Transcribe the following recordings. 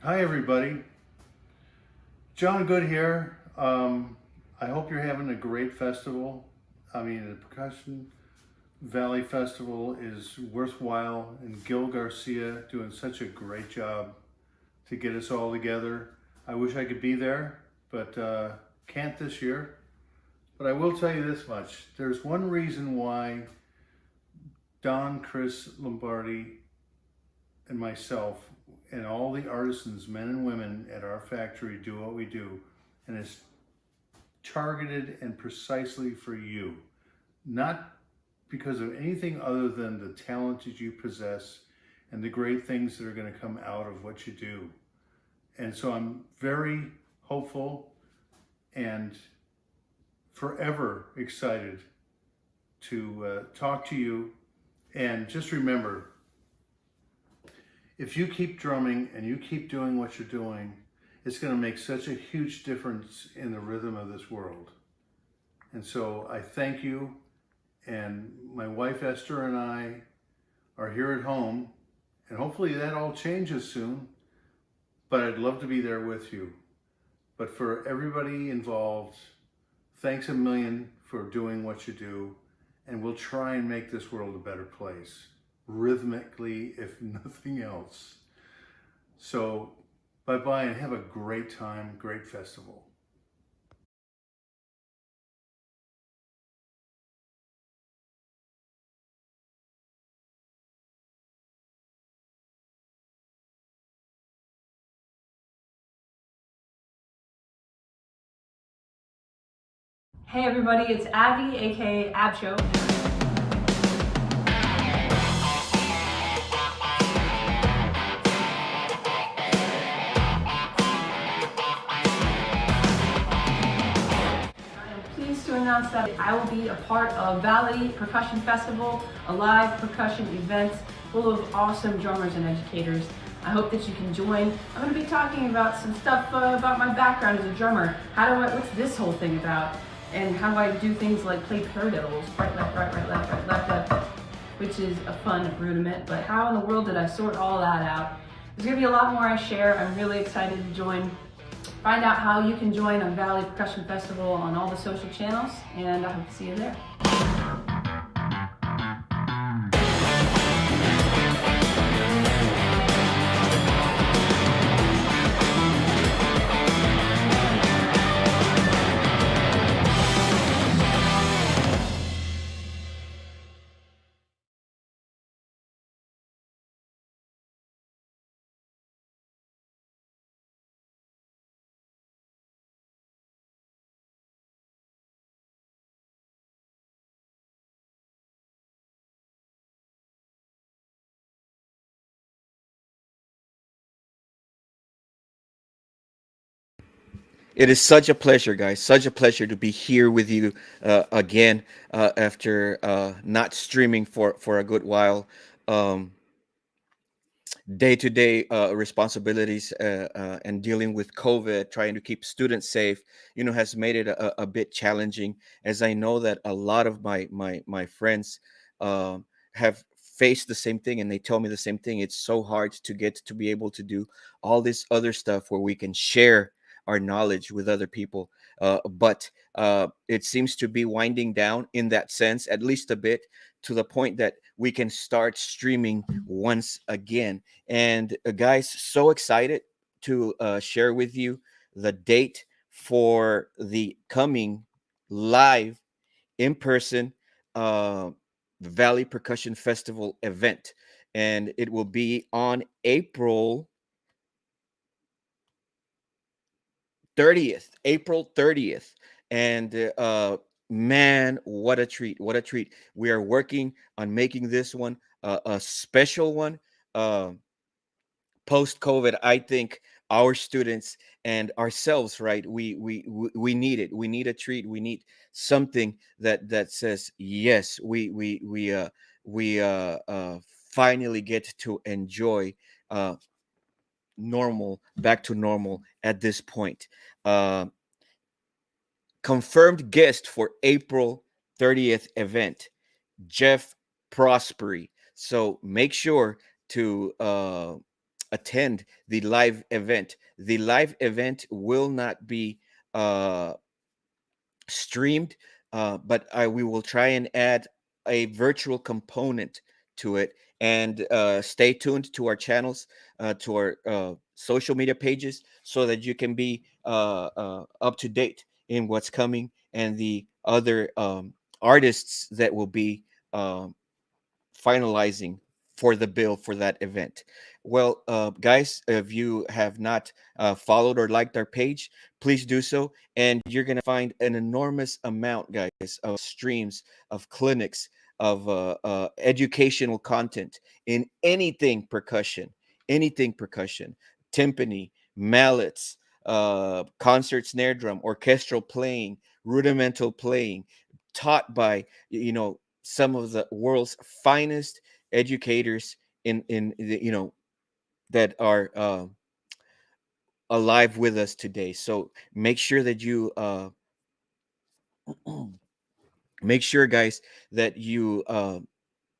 Hi, everybody. John Good here. I hope you're having a great festival. I mean, the Percussion Valley Festival is worthwhile, and Gil Garcia doing such a great job to get us all together. I wish I could be there, but can't this year. But I will tell you this much. There's one reason why Don, Chris Lombardi, and myself and all the artisans, men and women at our factory do what we do, and it's targeted and precisely for you, not because of anything other than the talent that you possess and the great things that are going to come out of what you do. And so I'm very hopeful and forever excited to talk to you. And just remember, if you keep drumming and you keep doing what you're doing, it's going to make such a huge difference in the rhythm of this world. And so I thank you. And my wife Esther and I are here at home, and hopefully that all changes soon, but I'd love to be there with you. But for everybody involved, thanks a million for doing what you do, and we'll try and make this world a better place, rhythmically, if nothing else. So bye-bye and have a great time, great festival. Hey everybody, it's Abby, aka Abshow. I am pleased to announce that I will be a part of Valley Percussion Festival, a live percussion event full of awesome drummers and educators. I hope that you can join. I'm going to be talking about some stuff about my background as a drummer. What's this whole thing about? And how I do things like play paradiddles, right, left, right, left, which is a fun rudiment, but how in the world did I sort all that out? There's gonna be a lot more I share. I'm really excited to join. Find out how you can join on Valley Percussion Festival on all the social channels, and I hope to see you there. It is such a pleasure, guys. Such a pleasure to be here with you again after not streaming for a good while. Um, Day-to-day responsibilities and dealing with COVID, trying to keep students safe, has made it a bit challenging. As I know that a lot of my friends have faced the same thing, and they tell me the same thing. It's so hard to get to be able to do all this other stuff where we can share our knowledge with other people. But it seems to be winding down in that sense, at least a bit, to the point that we can start streaming once again. And guys, so excited to share with you the date for the coming live in person uh, Valley Percussion Festival event. And it will be on April 30th, April 30th. And man, what a treat! What a treat! We are working on making this one a special one. Post COVID, I think our students and ourselves, right? We need it. We need a treat. We need something that says yes. We finally get to enjoy uh, normal, back to normal at this point. Uh, Confirmed guest for April 30th event, Jeff Prosperi. So make sure to attend the live event. The live event will not be streamed, but we will try and add a virtual component to it. And stay tuned to our channels, to our social media pages, so that you can be up to date in what's coming and the other artists that will be um, finalizing for the bill for that event. Well, guys, if you have not followed or liked our page, please do so. And you're going to find an enormous amount, guys, of streams, of clinics, of educational content in anything percussion, timpani, mallets, concert snare drum, orchestral playing, rudimental playing, taught by, some of the world's finest educators in the, that are alive with us today. So make sure that you make sure, guys, that you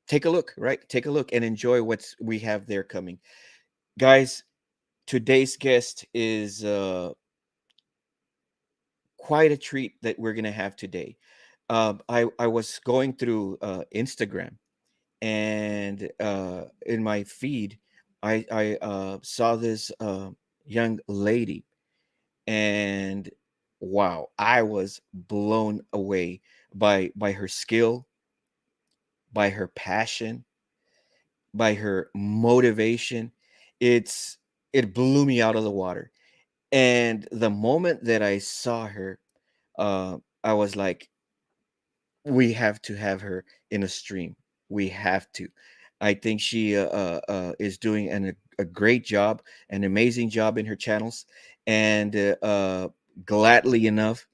take a look, right? Take a look and enjoy what's we have there coming, guys. Today's guest is quite a treat that we're gonna have today. I was going through Instagram, and in my feed, I saw this young lady, and wow, I was blown away by her skill, by her passion, by her motivation. It's it blew me out of the water. And the moment that I saw her, I was like, we have to have her in a stream. We have to. I think she is doing a great job, an amazing job in her channels, and gladly enough,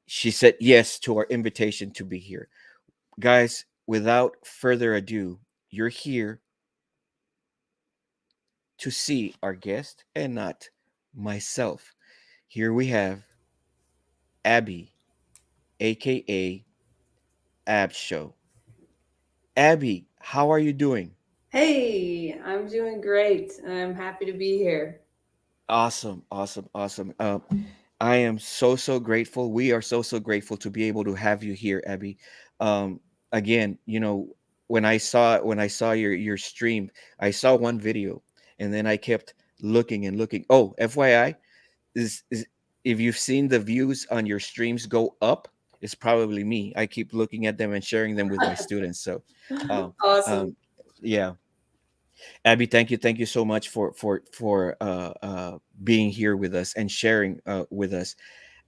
she said yes to our invitation to be here. Guys, without further ado, you're here to see our guest and not myself. Here we have Abby, aka Abshow. Abby, how are you doing? Hey, I'm doing great. I'm happy to be here. Awesome, awesome, awesome. I am so grateful. We are so grateful to be able to have you here, Abby. Um, Again, when I saw your stream, I saw one video, and then I kept looking and looking. Oh, FYI, is if you've seen the views on your streams go up, it's probably me. I keep looking at them and sharing them with my students. So, um, Awesome. um, yeah. Abby, thank you so much for being here with us and sharing with us.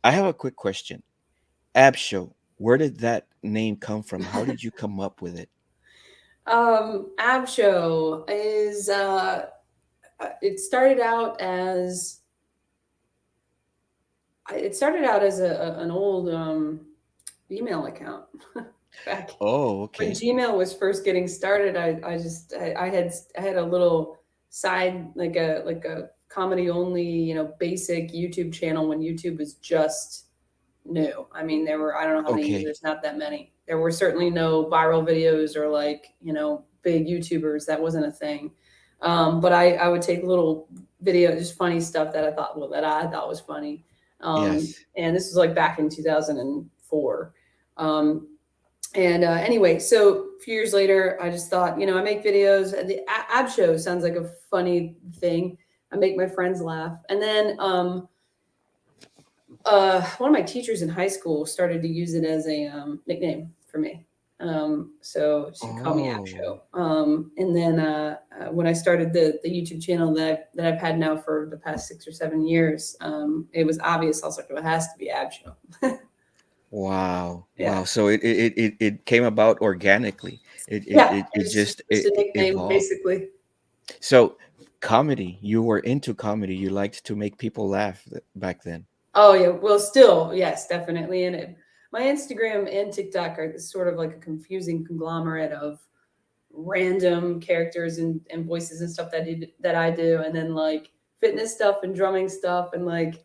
I have a quick question. Abshow, where did that name come from? How did you come up with it? Abshow is it started out as an old email account back Oh, when okay. Gmail was first getting started. I had a little side, like a comedy only, basic YouTube channel when YouTube was just new. I mean, there were, I don't know how many Okay. users, not that many. There were certainly no viral videos or like, big YouTubers. That wasn't a thing. But I would take little videos, just funny stuff that I thought was funny. Yes. And this was like back in 2004. Um, and anyway, so a few years later, I just thought, I make videos. The ab show sounds like a funny thing. I make my friends laugh. And then one of my teachers in high school started to use it as a nickname for me. So she called me Oh, Abshow. And then when I started the YouTube channel that I've had now for the past 6 or 7 years, it was obvious. I was like, well, it has to be Abshow. wow. Yeah. Wow. So it came about organically. It it Yeah. it, It it was just just a nickname, evolved. basically. So comedy, you were into comedy. You liked to make people laugh back then. Oh yeah, well, still, yes, definitely. And my Instagram and TikTok are sort of like a confusing conglomerate of random characters and voices and stuff that I do, and then like fitness stuff and drumming stuff and like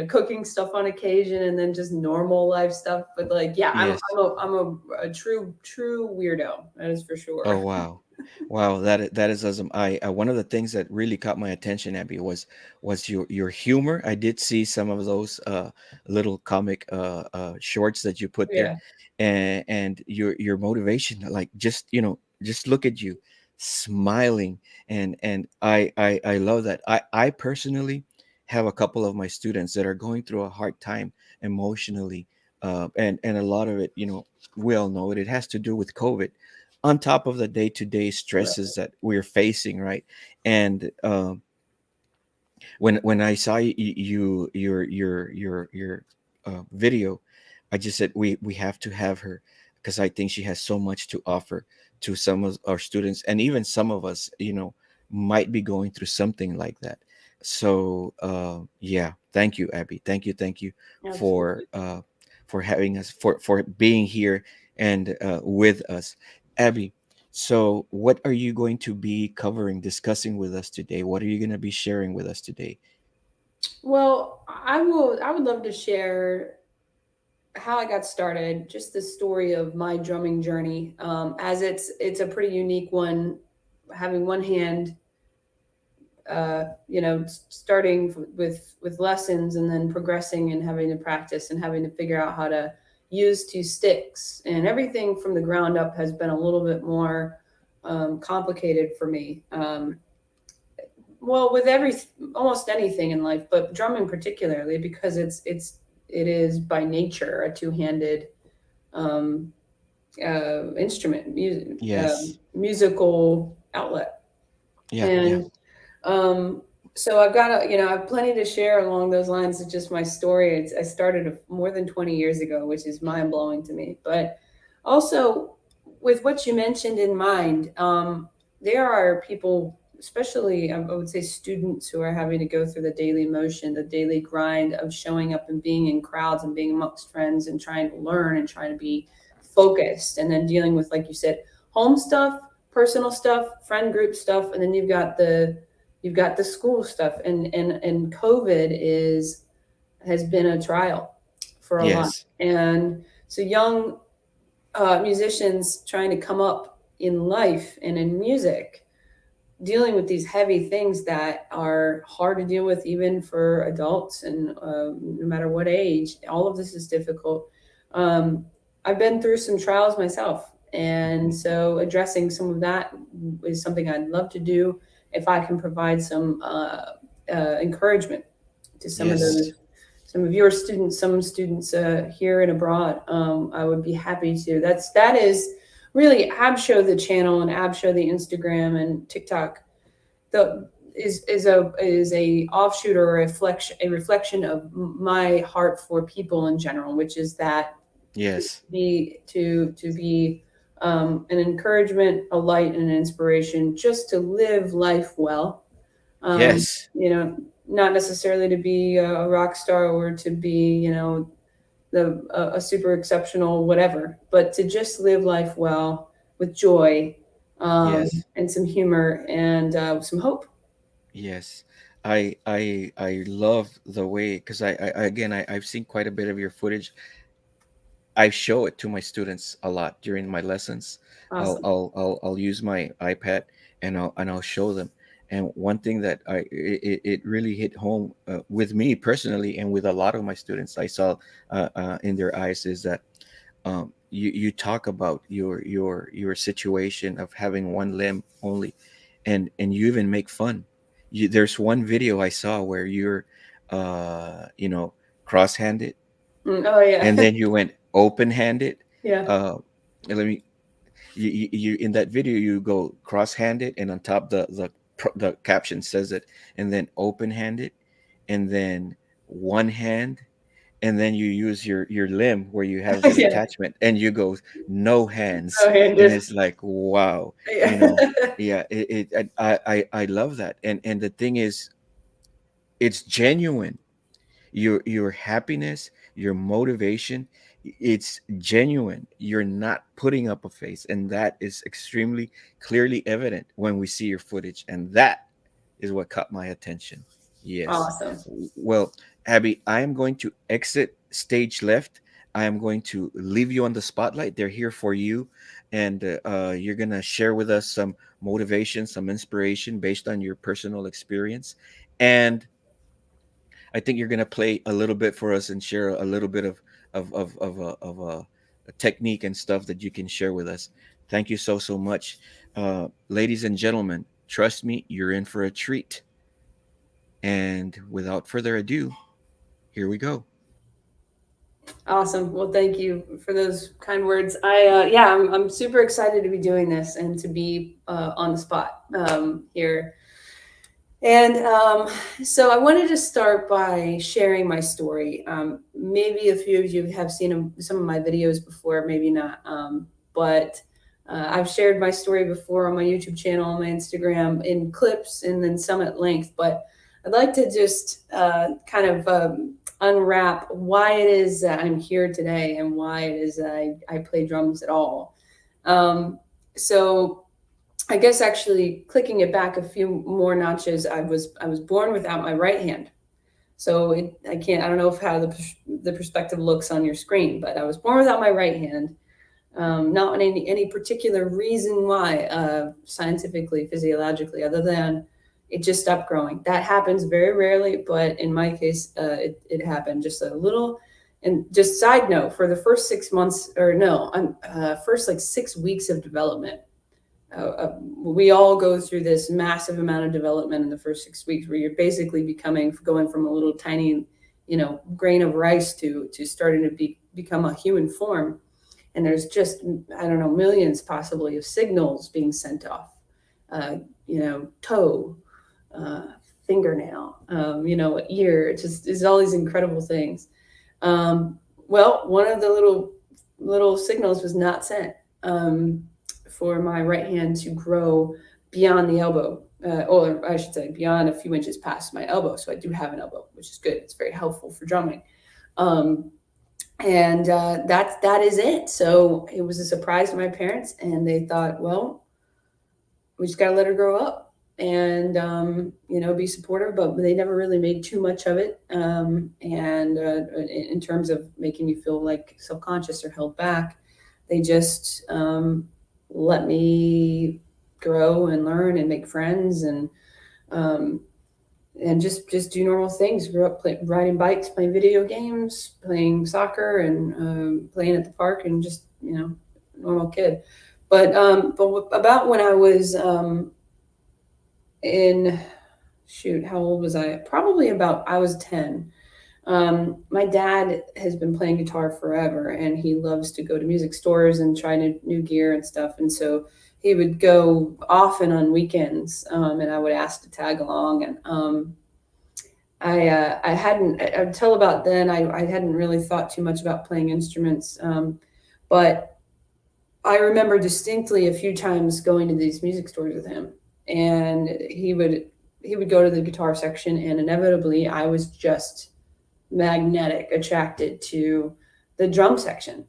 cooking stuff on occasion, and then just normal life stuff. But like, yeah, Yes. I'm a true weirdo. That is for Oh, sure. wow. Wow, that is awesome. I one of the things that really caught my attention, Abby, was your humor. I did see some of those little comic shorts that you put there, Yeah. and your motivation. Like, just just look at you, smiling, and I love that. I personally have a couple of my students that are going through a hard time emotionally, and a lot of it, we all know it. It has to do with COVID, on top of the day-to-day stresses that we're facing, right? And when I saw your video, I just said we have to have her, because I think she has so much to offer to some of our students, and even some of us, might be going through something like that. So yeah, thank you, Abby. Thank you for Absolutely. having us, for being here and with us, Abby. So, what are you going to be covering, discussing with us today? What are you going to be sharing with us today? Well, I would love to share how I got started, just the story of my drumming journey. As it's a pretty unique one, having one hand, starting with lessons and then progressing and having to practice and having to figure out how to use two sticks, and everything from the ground up has been a little bit more complicated for me. Well, with every almost anything in life, but drumming particularly, because it is by nature a two-handed um, instrument, Yes. musical outlet. Yeah. Yeah. And um, so I've got I have plenty to share along those lines. It's just my story. I started more than 20 years ago, which is mind blowing to me. But also, with what you mentioned in mind, there are people, especially I would say students, who are having to go through the daily motion, the daily grind of showing up and being in crowds and being amongst friends and trying to learn and trying to be focused, and then dealing with, like you said, home stuff, personal stuff, friend group stuff, and then you've got the school stuff, and COVID is has been a trial for a lot. Yes. And so young musicians trying to come up in life and in music, dealing with these heavy things that are hard to deal with even for adults, and no matter what age, all of this is difficult. um, I've been through some trials myself, and so addressing some of that is something I'd love to do if I can provide some encouragement to Yes. some of your students, some students here and abroad. I would be happy to. That is really Abshow the channel, and Abshow the Instagram and TikTok. The is a offshoot or a reflection of my heart for people in general, which is that Yes. to be an encouragement, a light, and an inspiration, just to live life well. Um, Yes. you know, not necessarily to be a rock star or to be, a super exceptional whatever, but to just live life well with joy, Yes. and some humor and some hope. Yes. I love the way, because again, I've seen quite a bit of your footage. I show it to my students a lot during my lessons. Awesome. I'll use my iPad, and I'll show them. And one thing that it really hit home with me personally, and with a lot of my students, I saw in their eyes, is that you talk about your situation of having one limb only, and you even make fun. There's one video I saw where you're cross-handed, Oh yeah. and then you went open-handed. Yeah. uh let me you in that video, you go cross-handed, and on top the caption says it, and then open-handed, and then one hand, and then you use your limb where you have the Yeah. attachment, and you go no hands. Oh, and And just it's like, wow. you yeah. know yeah, I love that. And the thing is, it's genuine. Your happiness, your motivation, it's genuine. You're not putting up a face, and that is extremely clearly evident when we see your footage, and that is what caught my attention. Yes. Awesome. Well, Abby, I am going to exit stage left. I am going to leave you on the spotlight. They're here for you. and you're going to share with us some motivation, some inspiration based on your personal experience. And I think you're going to play a little bit for us and share a little bit of a technique and stuff that you can share with us. Thank you so much. Ladies and gentlemen, trust me, you're in for a treat. And without further ado, here we go. Awesome. Well, thank you for those kind words. I'm super excited to be doing this and to be on the spot here. And so I wanted to start by sharing my story. Maybe a few of you have seen some of my videos before, maybe not. But I've shared my story before on my YouTube channel, on my Instagram, in clips, and then some at length. But I'd like to just kind of unwrap why it is that I'm here today and why it is that I play drums at all. So I guess actually clicking it back a few more notches, I was born without my right hand. So I don't know how the perspective looks on your screen, but I was born without my right hand. Not on any particular reason why, scientifically, physiologically, other than it just stopped growing. That happens very rarely, but in my case, it happened just a little. And just side note, for the first 6 months, or no, first like 6 weeks of development, we all go through this massive amount of development in the first 6 weeks, where you're basically going from a little tiny, grain of rice to starting to become a human form. And there's just, I don't know, millions possibly of signals being sent off, toe, fingernail, ear. It's all these incredible things. Well, one of the little signals was not sent for my right hand to grow beyond the elbow, or I should say beyond a few inches past my elbow. So I do have an elbow, which is good. It's very helpful for drumming. And that is it. So it was a surprise to my parents, and they thought, well, we just got to let her grow up and, be supportive, but they never really made too much of it. And in terms of making me feel like self-conscious or held back, they just let me grow and learn and make friends and just do normal things. Grew up riding bikes, playing video games, playing soccer, and playing at the park, and just normal kid. But about when I was how old was I? Probably I was 10. My dad has been playing guitar forever, and he loves to go to music stores and try new gear and stuff. And so he would go often on weekends, and I would ask to tag along. And until about then, I hadn't really thought too much about playing instruments. But I remember distinctly a few times going to these music stores with him, and he would go to the guitar section, and inevitably I was just attracted to the drum section.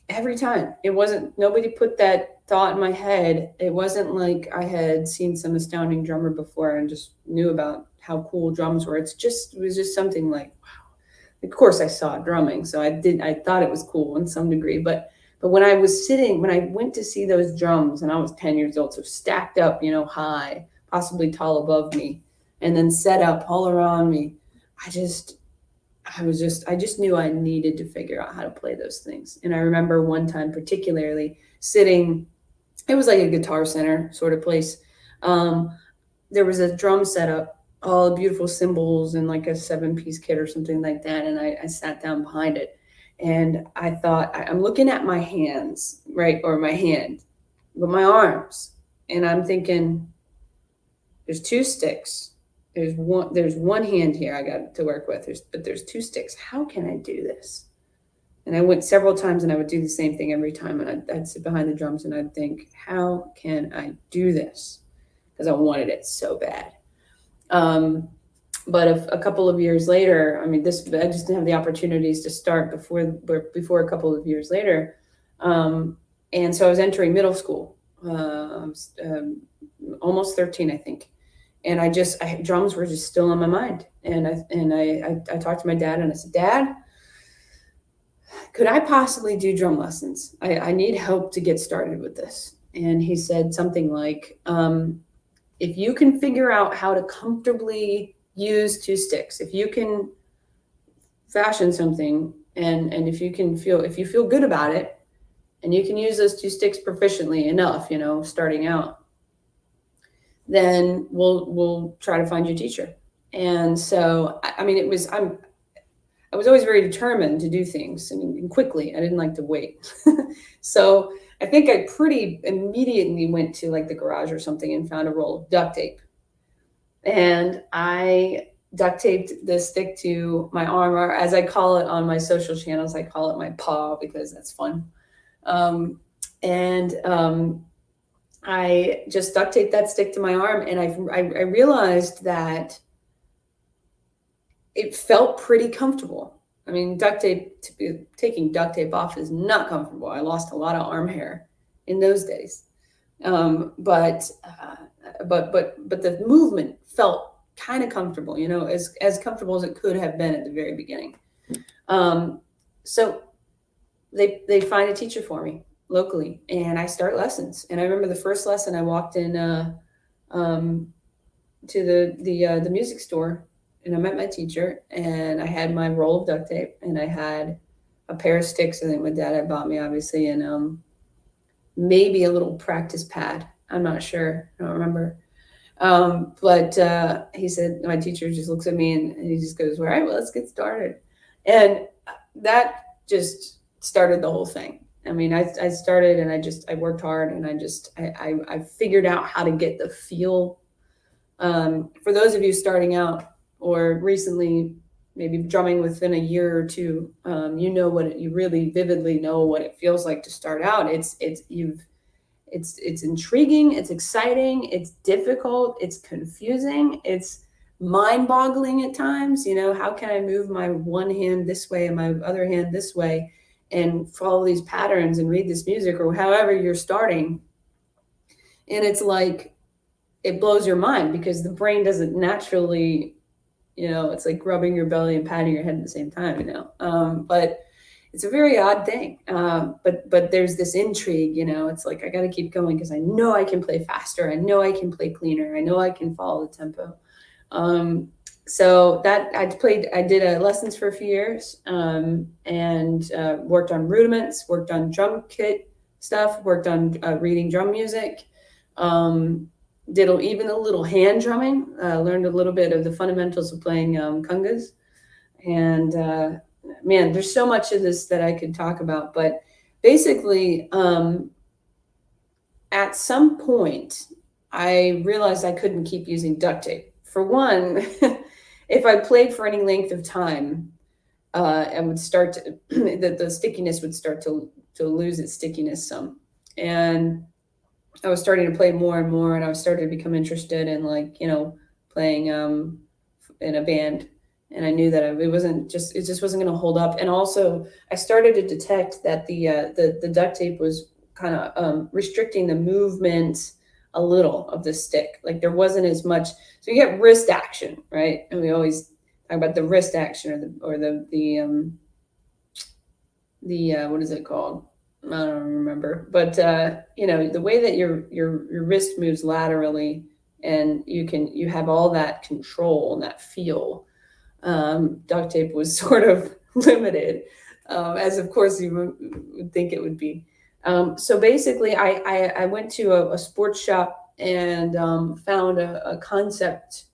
Every time. Nobody put that thought in my head. It wasn't like I had seen some astounding drummer before and just knew about how cool drums were. It was just something like, wow. Of course I saw drumming, so I thought it was cool in some degree, but when I went to see those drums, and I was 10 years old, so stacked up, high, possibly tall above me, and then set up all around me, I just knew I needed to figure out how to play those things. And I remember one time particularly sitting, it was like a Guitar Center sort of place. There was a drum setup, all the beautiful cymbals and like a 7-piece kit or something like that. And I sat down behind it, and I thought, I'm looking at my hands, right? Or my hand, but my arms. And I'm thinking, there's 2 sticks. There's one hand here I got to work with, but there's 2 sticks. How can I do this? And I went several times, and I would do the same thing every time. And I'd sit behind the drums, and I'd think, how can I do this? Because I wanted it so bad. But a couple of years later, I just didn't have the opportunities to start before a couple of years later. And so I was entering middle school, almost 13, I think. And drums were just still on my mind. And I talked to my dad, and I said, Dad, could I possibly do drum lessons? I need help to get started with this. And he said something like, if you can figure out how to comfortably use two sticks, if you can fashion something and if you feel good about it and you can use those two sticks proficiently enough, starting out, then we'll try to find you a teacher. And so, I mean, I was always very determined to do things and quickly. I didn't like to wait. So I think I pretty immediately went to like the garage or something and found a roll of duct tape. And I duct taped the stick to my arm, or as I call it on my social channels, I call it my paw because that's fun. I just duct taped that stick to my arm, and I realized that it felt pretty comfortable. I mean, taking duct tape off is not comfortable. I lost a lot of arm hair in those days, but the movement felt kind of comfortable, as comfortable as it could have been at the very beginning. So they find a teacher for me locally, and I start lessons. And I remember the first lesson I walked in to the music store, and I met my teacher, and I had my roll of duct tape, and I had a pair of sticks I think my dad had bought me, obviously, and maybe a little practice pad. I'm not sure. I don't remember. But he said, my teacher just looks at me and he just goes, all right, well, let's get started. And that just started the whole thing. I mean, I started and I worked hard, and I figured out how to get the feel. For those of you starting out or recently, maybe drumming within a year or two, you really vividly know what it feels like to start out. It's intriguing, it's exciting, it's difficult, it's confusing, it's mind-boggling at times. How can I move my one hand this way and my other hand this way and follow these patterns and read this music, or however you're starting? And it's like, it blows your mind because the brain doesn't naturally, it's like rubbing your belly and patting your head at the same time, but it's a very odd thing. But there's this intrigue, it's like, I got to keep going because I know I can play faster. I know I can play cleaner. I know I can follow the tempo. So that I did lessons for a few years, and worked on rudiments, worked on drum kit stuff, worked on reading drum music, did even a little hand drumming, learned a little bit of the fundamentals of playing congas. And man, there's so much of this that I could talk about, but basically, at some point, I realized I couldn't keep using duct tape. For one, if I played for any length of time, I would start to, the stickiness would start to lose its stickiness some. And I was starting to play more and more, and I was starting to become interested in playing in a band. And I knew that it just wasn't going to hold up. And also I started to detect that the duct tape was kind of restricting the movement a little of the stick. Like there wasn't as much. So you get wrist action, right? And we always talk about the wrist action or the what is it called? I don't remember. But the way that your wrist moves laterally, and you have all that control and that feel. Duct tape was sort of limited, as of course you would think it would be. So basically, I went to a sports shop and found a concept,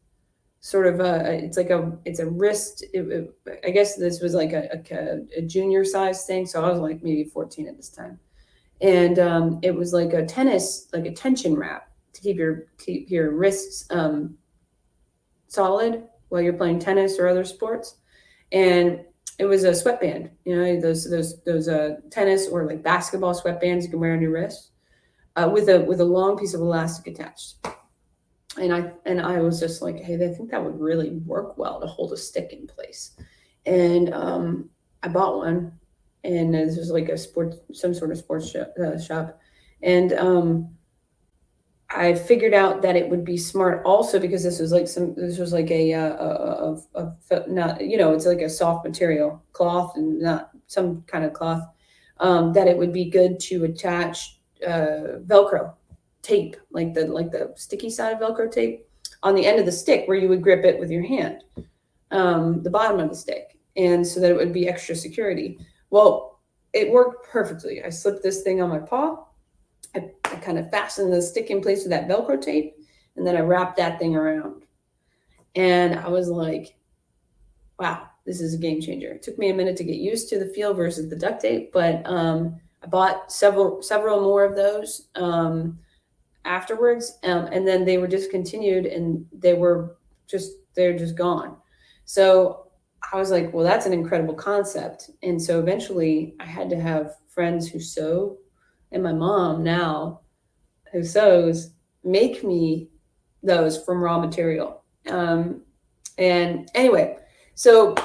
sort of it's a wrist. I guess this was like a junior size thing, so I was like maybe 14 at this time, and it was like a tension wrap to keep your wrists solid while you're playing tennis or other sports. And it was a sweatband, those tennis or like basketball sweatbands you can wear on your wrist, with a long piece of elastic attached. And I was just like, hey, I think that would really work well to hold a stick in place. And I bought one, and this was like some sort of sports shop. And I figured out that it would be smart also because this was like not, it's like a soft material cloth and not some kind of cloth, that it would be good to attach Velcro tape, like the sticky side of Velcro tape on the end of the stick where you would grip it with your hand, the bottom of the stick, and so that it would be extra security. Well, it worked perfectly. I slipped this thing on my paw. I kind of fastened the stick in place with that Velcro tape, and then I wrapped that thing around. And I was like, wow, this is a game changer. It took me a minute to get used to the feel versus the duct tape, but I bought several more of those afterwards, and then they were discontinued, and they're just gone. So I was like, well, that's an incredible concept. And so eventually I had to have friends who sew, and my mom now who sews, make me those from raw material. And anyway, so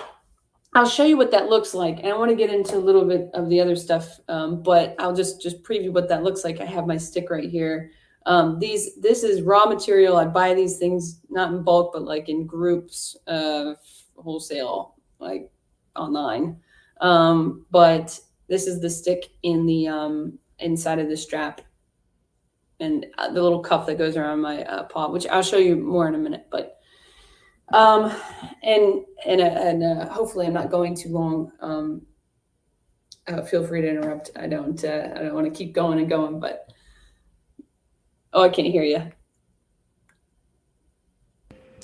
I'll show you what that looks like. And I want to get into a little bit of the other stuff, but I'll just preview what that looks like. I have my stick right here. This is raw material. I buy these things not in bulk, but like in groups, wholesale, like online. But this is the stick in the inside of the strap, and the little cuff that goes around my paw, which I'll show you more in a minute. But and hopefully I'm not going too long. Feel free to interrupt. I don't want to keep going and going, but I can't hear you.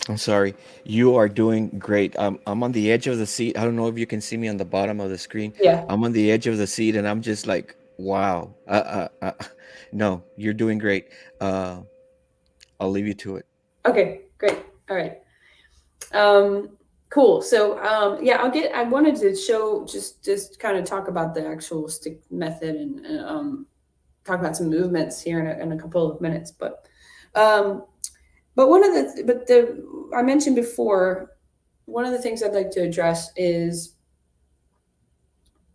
I'm sorry. You are doing great. I'm on the edge of the seat. I don't know if you can see me on the bottom of the screen. Yeah. I'm on the edge of the seat, and I'm just like, wow. No, you're doing great. I'll leave you to it. Okay, great. All right. Cool. So yeah, I wanted to show just kind of talk about the actual stick method and talk about some movements here in a couple of minutes. But I mentioned before, one of the things I'd like to address is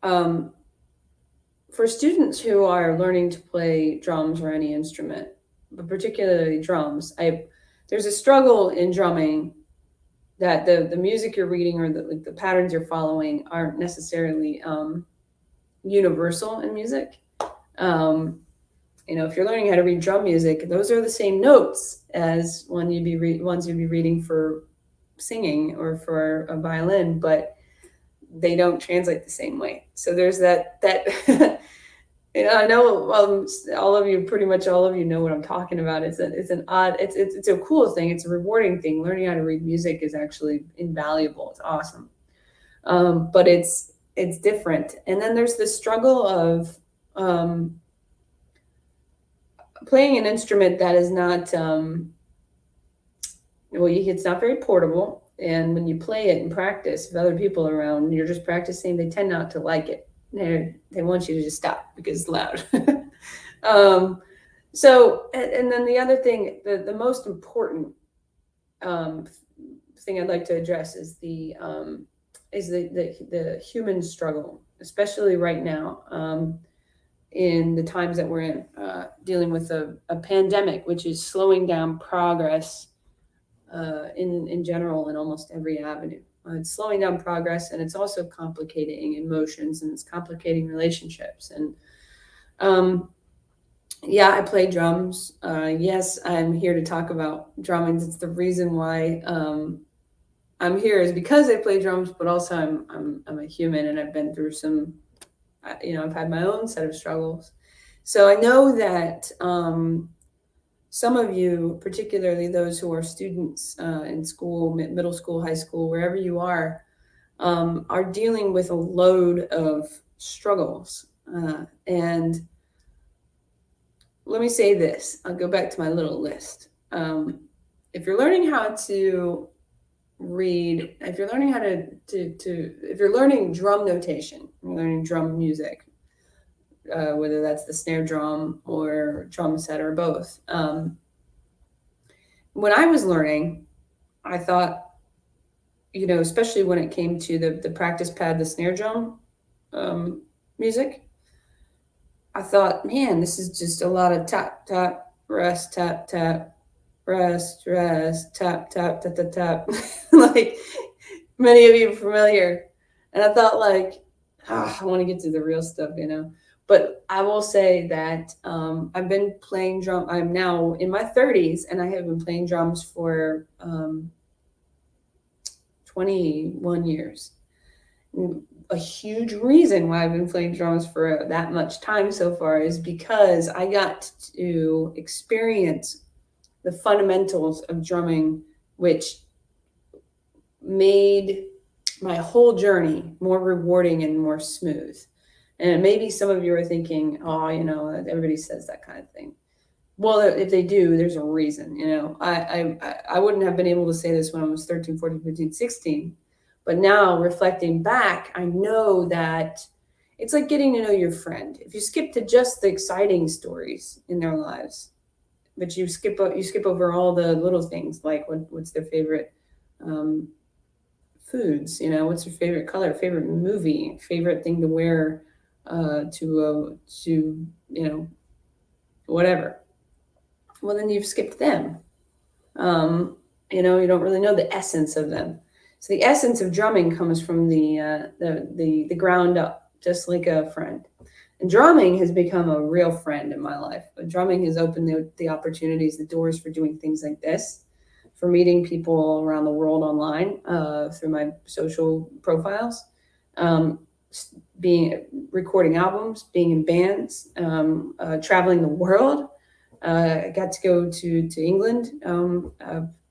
for students who are learning to play drums or any instrument, but particularly drums, there's a struggle in drumming that the music you're reading or the patterns you're following aren't necessarily universal in music. If you're learning how to read drum music, those are the same notes as ones you'd be reading for singing or for a violin, but they don't translate the same way. So there's that I know pretty much all of you know what I'm talking about. It's a cool thing. It's a rewarding thing. Learning how to read music is actually invaluable. It's awesome. But it's different. And then there's the struggle of playing an instrument that is not it's not very portable. And when you play it in practice with other people around, you're just practicing, they tend not to like it. They want you to just stop because it's loud. So, and then the other thing, the most important thing I'd like to address is the human struggle, especially right now, in the times that we're in, dealing with a pandemic, which is slowing down progress in general in almost every avenue. It's slowing down progress, and it's also complicating emotions, and it's complicating relationships. And yeah, I play drums. Yes, I'm here to talk about drumming. It's the reason why I'm here is because I play drums, but also I'm a human, and I've been through some. I've had my own set of struggles. So I know that some of you, particularly those who are students in school, middle school, high school, wherever you are dealing with a load of struggles. And let me say this. I'll go back to my little list. If you're learning how to read, if you're learning how if you're learning drum notation, you're learning drum music, whether that's the snare drum or drum set or both. When I was learning, I thought, especially when it came to the practice pad, the snare drum music, I thought, man, this is just a lot of tap, tap, rest, tap, tap, rest, tap, tap, tap, tap, tap. Like many of you are familiar. And I thought like, I want to get to the real stuff, you know. But I will say that I've been playing drum. I'm now in my 30s, and I have been playing drums for 21 years. A huge reason why I've been playing drums for that much time so far is because I got to experience the fundamentals of drumming, which made my whole journey more rewarding and more smooth. And maybe some of you are thinking, oh, you know, everybody says that kind of thing. Well, if they do, there's a reason, you know. I wouldn't have been able to say this when I was 13, 14, 15, 16. But now reflecting back, I know that it's like getting to know your friend. If you skip to just the exciting stories in their lives, but you skip over all the little things, like what's their favorite foods, you know, what's your favorite color, favorite movie, favorite thing to wear to you know, whatever. Well, then you've skipped them. You know, you don't really know the essence of them. So the essence of drumming comes from the ground up, just like a friend. And drumming has become a real friend in my life. But drumming has opened the opportunities, the doors for doing things like this, for meeting people around the world online through my social profiles, being recording albums, being in bands, traveling the world. I got to go to England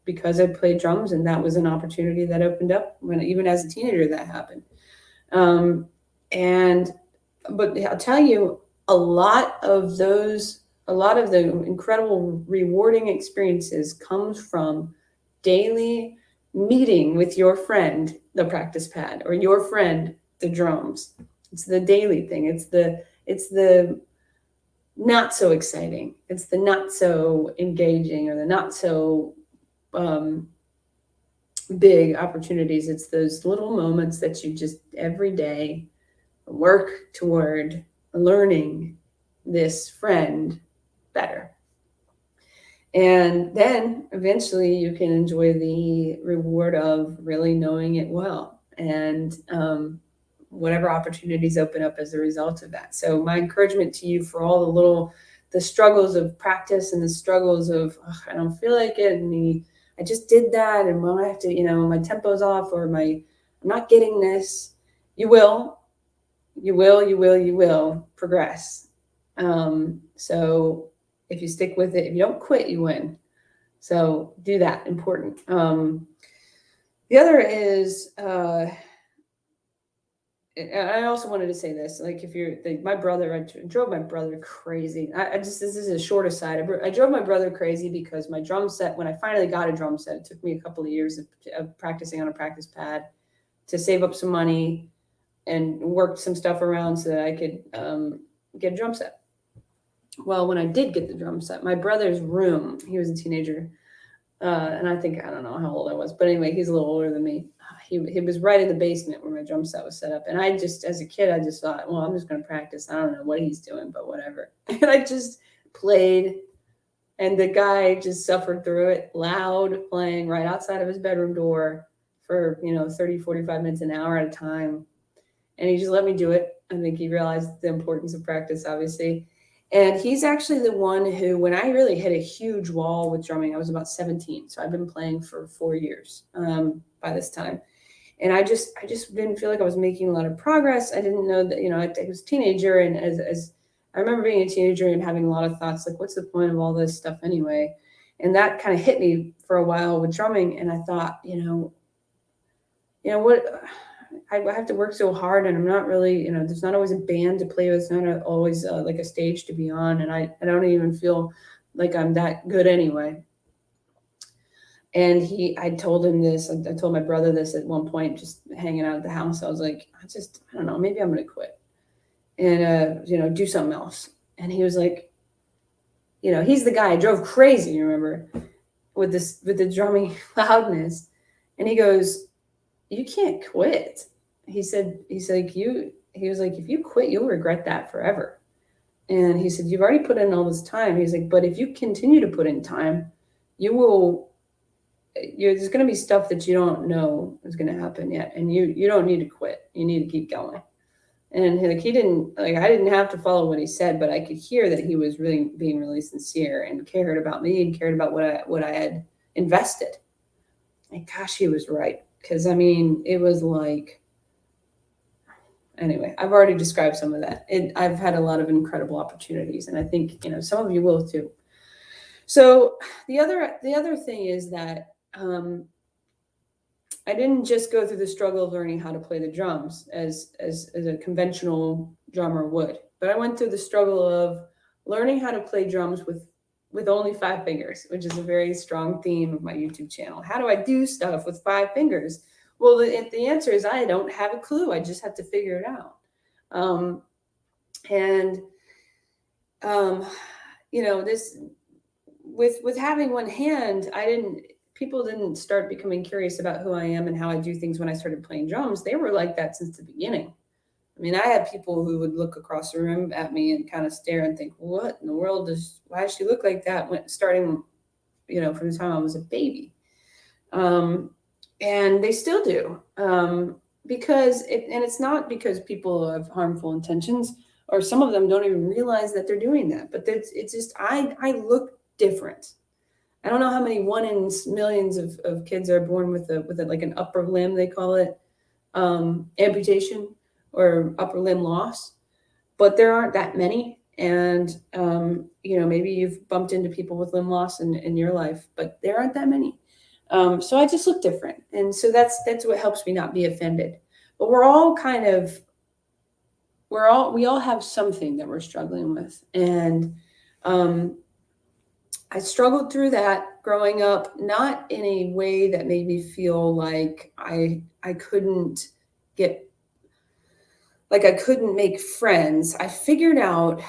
because I played drums, and that was an opportunity that opened up when, even as a teenager, that happened. But I'll tell you, a lot of the incredible rewarding experiences comes from daily meeting with your friend, the practice pad, or your friend, the drums. It's the daily thing. It's the not so exciting. It's the not so engaging, or the not so big opportunities. It's those little moments that you just every day work toward learning this friend better. And then eventually you can enjoy the reward of really knowing it well, and whatever opportunities open up as a result of that. So my encouragement to you, for all the struggles of practice and the struggles of, I don't feel like it, and I just did that, and when I have to, you know, my tempo's off, or I'm not getting this, you will progress. So if you stick with it, if you don't quit, you win. So do that. Important. The other is, I also wanted to say this, like, if you're my brother, I drove my brother crazy. This is a short aside. I drove my brother crazy because my drum set, when I finally got a drum set, it took me a couple of years of practicing on a practice pad to save up some money and worked some stuff around so that I could get a drum set. Well, when I did get the drum set, my brother's room, he was a teenager, and I don't know how old I was, but anyway, he's a little older than me. He was right in the basement where my drum set was set up. And I just, as a kid, I just thought, well, I'm just going to practice. I don't know what he's doing, but whatever. And I just played, and the guy just suffered through it, loud, playing right outside of his bedroom door for, 30, 45 minutes, an hour at a time. And he just let me do it. I think he realized the importance of practice, obviously. And he's actually the one who, when I really hit a huge wall with drumming, I was about 17. So I've been playing for 4 years by this time. And I just didn't feel like I was making a lot of progress. I didn't know that, I was a teenager. And as I remember being a teenager and having a lot of thoughts, like, what's the point of all this stuff anyway? And that kind of hit me for a while with drumming. And I thought, what, I have to work so hard, and I'm not really, there's not always a band to play with. It's not always like a stage to be on. And I don't even feel like I'm that good anyway. And I told him this, I told my brother this at one point, just hanging out at the house. I was like, I don't know, maybe I'm going to quit and, do something else. And he was like, he's the guy I drove crazy, you remember, with the drumming loudness. And he goes, you can't quit. He was like, if you quit, you'll regret that forever. And he said, you've already put in all this time. He's like, but if you continue to put in time, there's going to be stuff that you don't know is going to happen yet. And you don't need to quit. You need to keep going. And I didn't have to follow what he said, but I could hear that he was really being really sincere and cared about me and cared about what I had invested. And gosh, he was right. Because, I mean, it was like, anyway, I've already described some of that. I've had a lot of incredible opportunities, and I think, some of you will too. So the other thing is that I didn't just go through the struggle of learning how to play the drums as a conventional drummer would, but I went through the struggle of learning how to play drums with only 5 fingers, which is a very strong theme of my YouTube channel. How do I do stuff with 5 fingers? Well, the answer is I don't have a clue. I just have to figure it out. This with having one hand, people didn't start becoming curious about who I am and how I do things when I started playing drums. They were like that since the beginning. I mean, I had people who would look across the room at me and kind of stare and think, what in the world why does she look like that? Starting, from the time I was a baby. And they still do. It's not because people have harmful intentions, or some of them don't even realize that they're doing that. But it's just, I look different. I don't know how many 1 in millions of kids are born with like an upper limb, they call it, amputation or upper limb loss, but there aren't that many. And, maybe you've bumped into people with limb loss in your life, but there aren't that many. So I just look different. And so that's what helps me not be offended. But we all have something that we're struggling with. And I struggled through that growing up, not in a way that made me feel like I couldn't make friends. I figured out,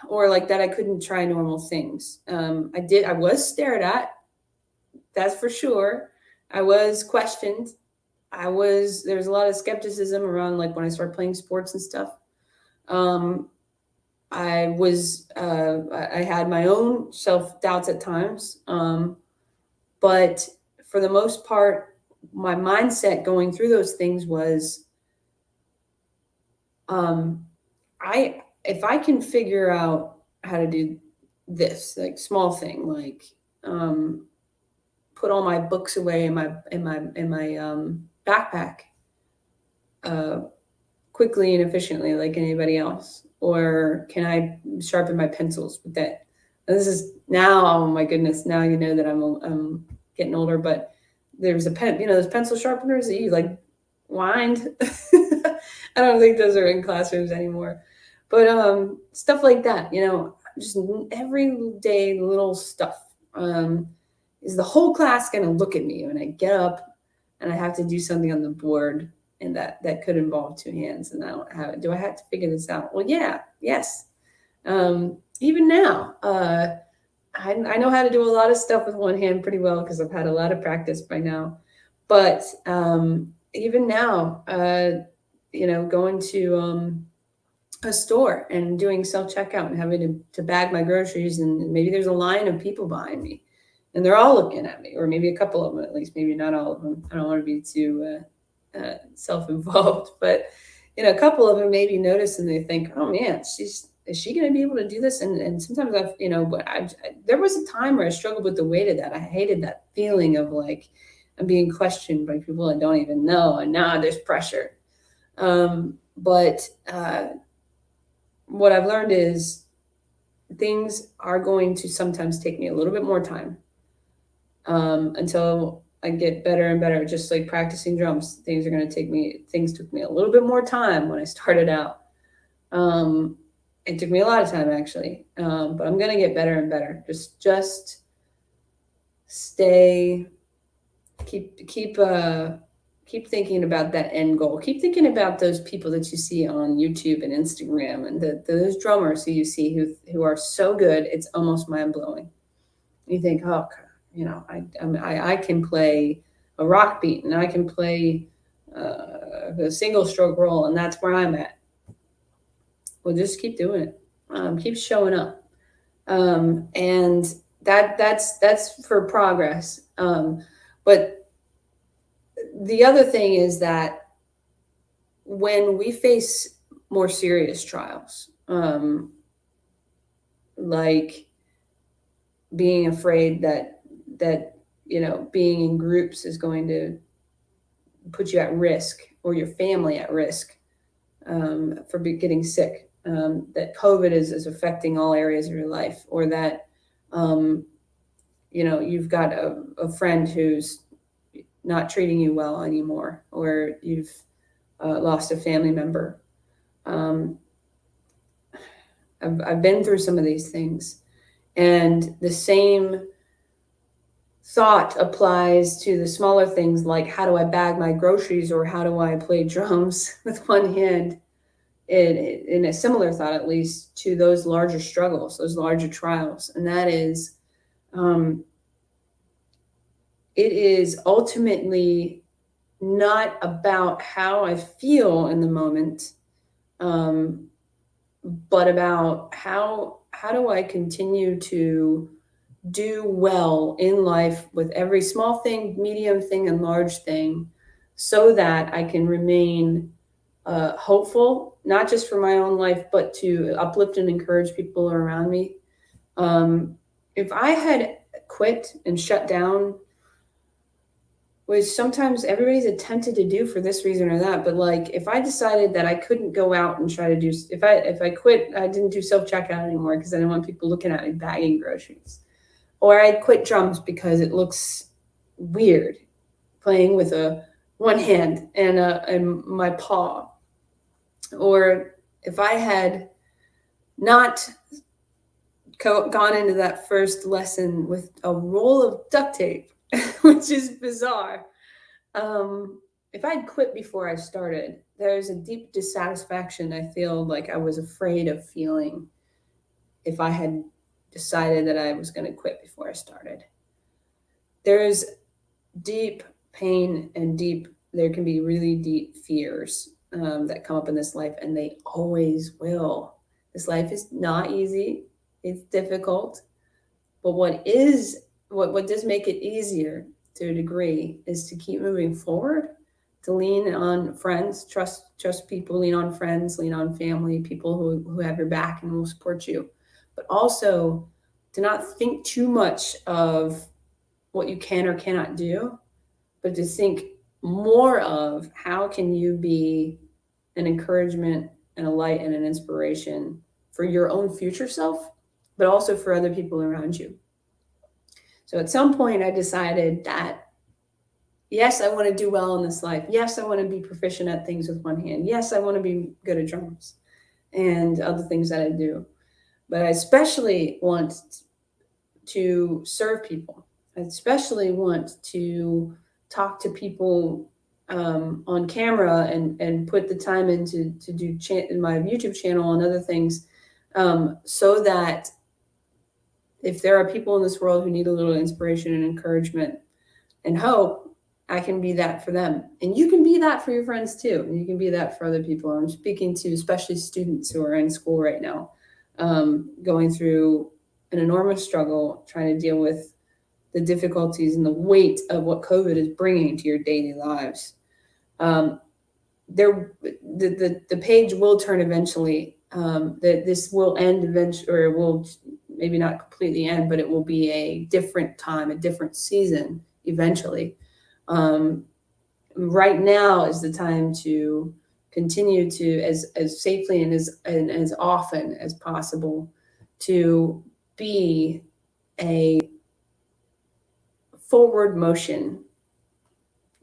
or like that I couldn't try normal things. I was stared at. That's for sure. I was questioned. There was a lot of skepticism around, like, when I started playing sports and stuff. I had my own self-doubts at times. But for the most part, my mindset going through those things was, if I can figure out how to do this, like, small thing, like, put all my books away in my backpack quickly and efficiently like anybody else, or can I sharpen my pencils with that? This is now, oh my goodness, now you know that I'm getting older, but there's a pen, those pencil sharpeners that you like wind. I don't think those are in classrooms anymore, but stuff like that, just everyday little stuff. Is the whole class going to look at me when I get up and I have to do something on the board, and that could involve 2 hands, and I don't have it? Do I have to figure this out? Well, yes. Even now, I know how to do a lot of stuff with 1 hand pretty well because I've had a lot of practice by now. But even now, going to a store and doing self-checkout and having to bag my groceries, and maybe there's a line of people behind me, and they're all looking at me, or maybe a couple of them at least, maybe not all of them. I don't want to be too self-involved, but a couple of them maybe notice and they think, oh man, is she going to be able to do this? And sometimes there was a time where I struggled with the weight of that. I hated that feeling of like I'm being questioned by people I don't even know, and now there's pressure. But what I've learned is things are going to sometimes take me a little bit more time. Until I get better and better, just like practicing drums. Things took me a little bit more time when I started out. It took me a lot of time actually, but I'm going to get better and better. Just keep thinking about that end goal. Keep thinking about those people that you see on YouTube and Instagram, and those drummers who you see who are so good, it's almost mind blowing. You think, oh, I can play a rock beat, and I can play a single stroke roll, and that's where I'm at. Well, just keep doing it. keep showing up. And that's for progress. But the other thing is that when we face more serious trials, like being afraid that being in groups is going to put you at risk or your family at risk, for getting sick, that COVID is affecting all areas of your life, or that you've got a friend who's not treating you well anymore, or you've lost a family member. I've been through some of these things, and the same thought applies to the smaller things, like how do I bag my groceries, or how do I play drums with one hand, in a similar thought, at least, to those larger struggles, those larger trials. And that is, it is ultimately not about how I feel in the moment, but about how do I continue to do well in life with every small thing, medium thing, and large thing, so that I can remain hopeful, not just for my own life, but to uplift and encourage people around me. If I had quit and shut down, which sometimes everybody's attempted to do for this reason or that, but like if I decided that I couldn't go out and try to do, if I quit, I didn't do self-checkout anymore because I didn't want people looking at me bagging groceries, or I quit drums because it looks weird playing with one hand and my paw, or if I had not gone into that first lesson with a roll of duct tape, which is bizarre. If I'd quit before I started, there's a deep dissatisfaction I feel like I was afraid of feeling if I had decided that I was going to quit before I started. There's deep pain and there can be really deep fears that come up in this life, and they always will. This life is not easy. It's difficult. But what does make it easier to a degree is to keep moving forward, to lean on friends, trust people, lean on friends, lean on family, people who have your back and will support you. But also to not think too much of what you can or cannot do, but to think more of how can you be an encouragement and a light and an inspiration for your own future self, but also for other people around you. So at some point I decided that, yes, I want to do well in this life. Yes, I want to be proficient at things with one hand. Yes, I want to be good at drums and other things that I do. But I especially want to serve people. I especially want to talk to people on camera and put the time in to do my YouTube channel and other things, so that if there are people in this world who need a little inspiration and encouragement and hope, I can be that for them. And you can be that for your friends too. And you can be that for other people. I'm speaking to especially students who are in school right now, going through an enormous struggle, trying to deal with the difficulties and the weight of what COVID is bringing to your daily lives. The page will turn eventually. That this will end eventually, or it will maybe not completely end, but it will be a different time, a different season eventually. Right now is the time to continue to, as safely and as often as possible, to be a forward motion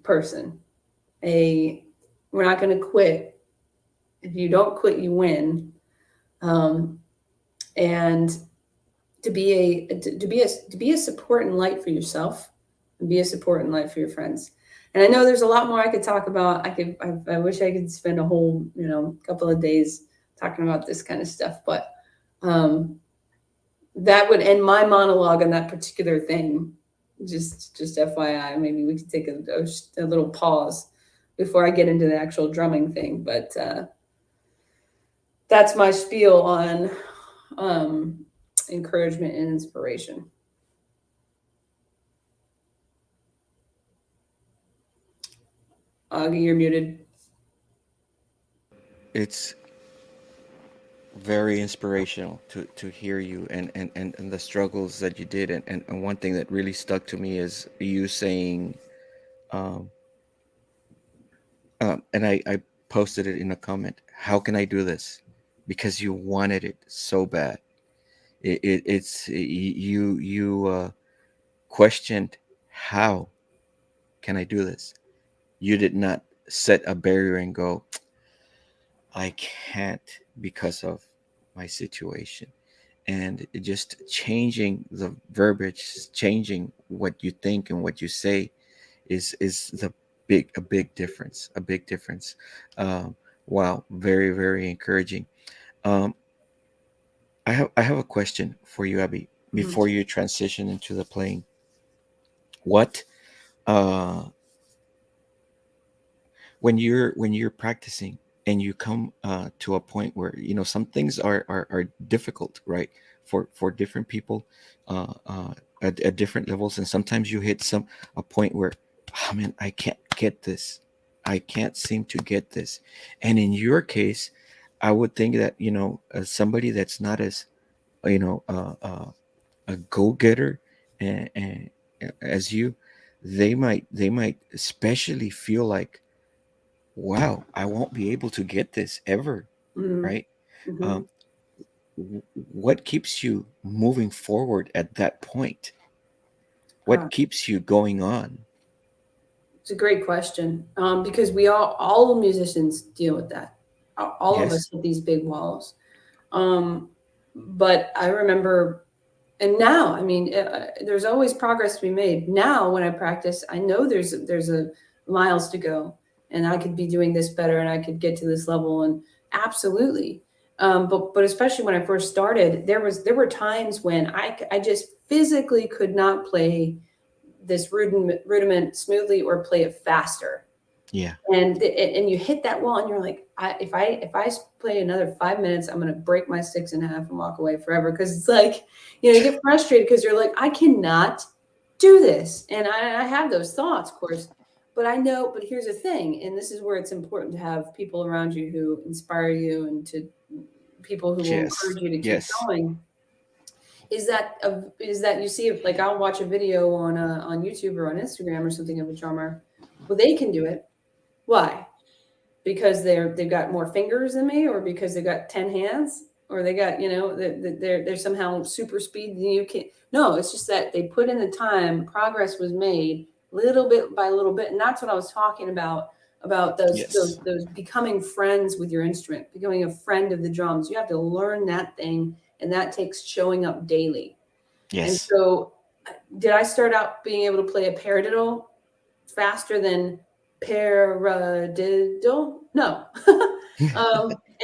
person. We're not going to quit. If you don't quit, you win. And to be a support and light for yourself, and be a support and light for your friends. And I know there's a lot more I could talk about. I wish I could spend a whole, couple of days talking about this kind of stuff, but that would end my monologue on that particular thing. Just FYI, maybe we could take a little pause before I get into the actual drumming thing. But that's my spiel on encouragement and inspiration. Augie, you're muted. It's very inspirational to hear you and the struggles that you did, and one thing that really stuck to me is you saying, um, and I posted it in a comment, how can I do this? Because you wanted it so bad. You questioned, how can I do this? You did not set a barrier and go, I can't because of my situation. And just changing the verbiage, changing what you think and what you say is a big difference, a big difference. Um, wow, very very encouraging. Um, I have a question for you, Abby, Mhm. before you transition into the playing. What uh when you're practicing and you come to a point where some things are difficult, right, for different people, at different levels, and sometimes you hit a point where, oh man, I can't get this, I can't seem to get this. And in your case, I would think that as somebody that's not as you know a go-getter and as you, they might especially feel like, wow, I won't be able to get this ever, Mhm. right? Mhm. Um, what keeps you moving forward at that point? Huh. What keeps you going on? It's a great question, because we all musicians deal with that. All of Yes. us hit these big walls. Um, but I remember, and now, I mean, there's always progress to be made. Now, when I practice, I know there's a miles to go, and I could be doing this better, and I could get to this level, and absolutely. But especially when I first started, there were times when I just physically could not play this rudiment smoothly or play it faster, Yeah. and you hit that wall and you're like, if I play another 5 minutes, I'm gonna break my six and a half and walk away forever, because it's like, you get frustrated because you're like, I cannot do this, and I have those thoughts, of course, but I know. But here's the thing, and this is where it's important to have people around you who inspire you, and to people who will Yes. encourage you to keep Yes. going. Is that you see, like, I'll watch a video on YouTube or on Instagram or something of a drummer. Well, they can do it. Why? Because they've got more fingers than me, or because they've got 10 hands, or they got, they're somehow super speed than you can. No, it's just that they put in the time, progress was made little bit by little bit. And that's what I was talking about those those Yes. those becoming friends with your instrument, becoming a friend of the drums. You have to learn that thing, and that takes showing up daily. And Yes. so, did I start out being able to play a paradiddle faster than Paradiddle? No.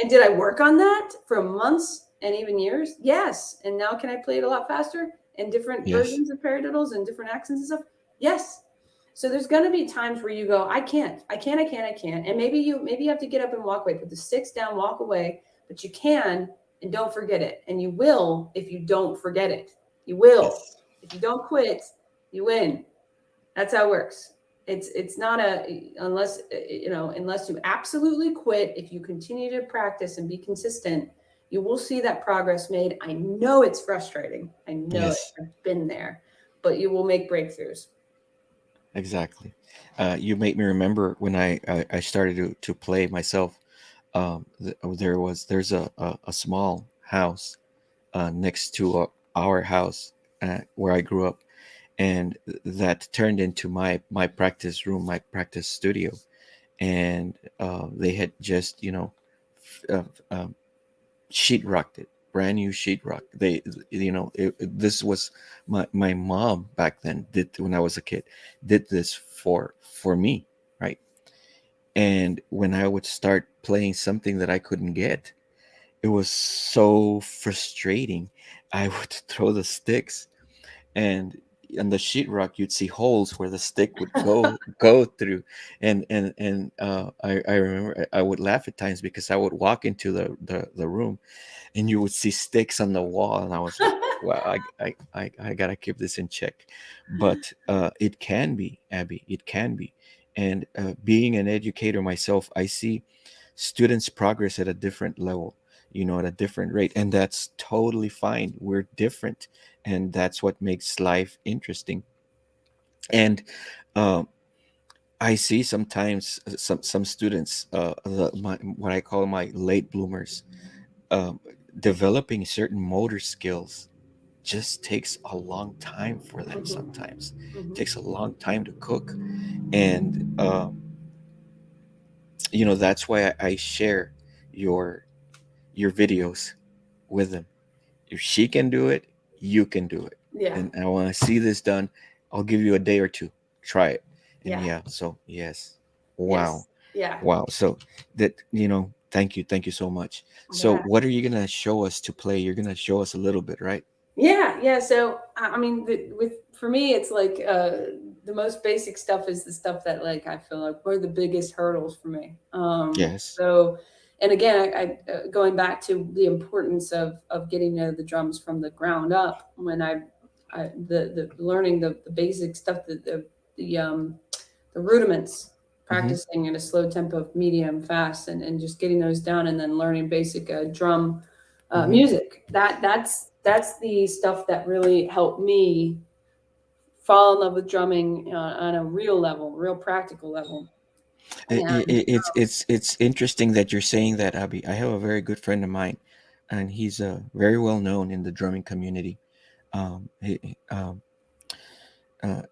And did I work on that for months and even years? Yes. And now can I play it a lot faster and different Yes. versions of paradiddles and different accents and stuff? Yes. So there's going to be times where you go, I can't. And maybe you have to get up and walk away, put the sticks down, walk away, but you can, and don't forget it. And you will if you don't forget it. You will. Yes. If you don't quit, you win. That's how it works. It's not unless you absolutely quit. If you continue to practice and be consistent, you will see that progress made. I know it's frustrating. I know it. Yes. I've been there, but you will make breakthroughs. Exactly. You made me remember when I started to play myself. There's a small house next to our house where I grew up, and that turned into my practice room, my practice studio. And they had just f- sheetrocked it, brand new sheetrock. This was my mom back then, did when I was a kid, did this for me, right? And when I would start playing something that I couldn't get, it was so frustrating. I would throw the sticks, and on the sheetrock you'd see holes where the stick would go through. And I remember I would laugh at times because I would walk into the room and you would see sticks on the wall, and I was like, well, I gotta keep this in check. But it can be, Abby, it can be. And being an educator myself, I see students progress at a different level, at a different rate, and that's totally fine. We're different, and that's what makes life interesting. And um, I see sometimes some students, what I call my late bloomers, um, developing certain motor skills just takes a long time for them. Mhm. Sometimes it Mhm. takes a long time to cook. And that's why I share your videos with them. If she can do it, you can do it. Yeah. And I want to see this done. I'll give you a day or two. Try it. And Yeah. yeah, so yes. Wow. Yes. Yeah. Wow. So that, thank you so much. So Yeah. what are you gonna show us to play? You're gonna show us a little bit, right? Yeah, yeah. So I mean, with for me, it's like the most basic stuff is the stuff that like I feel like were the biggest hurdles for me. Yes. So, and again, going back to the importance of getting to know the drums from the ground up. When the learning the basic stuff, the rudiments, Mm-hmm. practicing at a slow tempo, medium, fast, and just getting those down, and then learning basic drum Mm-hmm. music. That's the stuff that really helped me fall in love with drumming on a real level, real practical level. And It's interesting that you're saying that, Abby. I have a very good friend of mine, and he's very well known in the drumming community. Um, he, um, uh,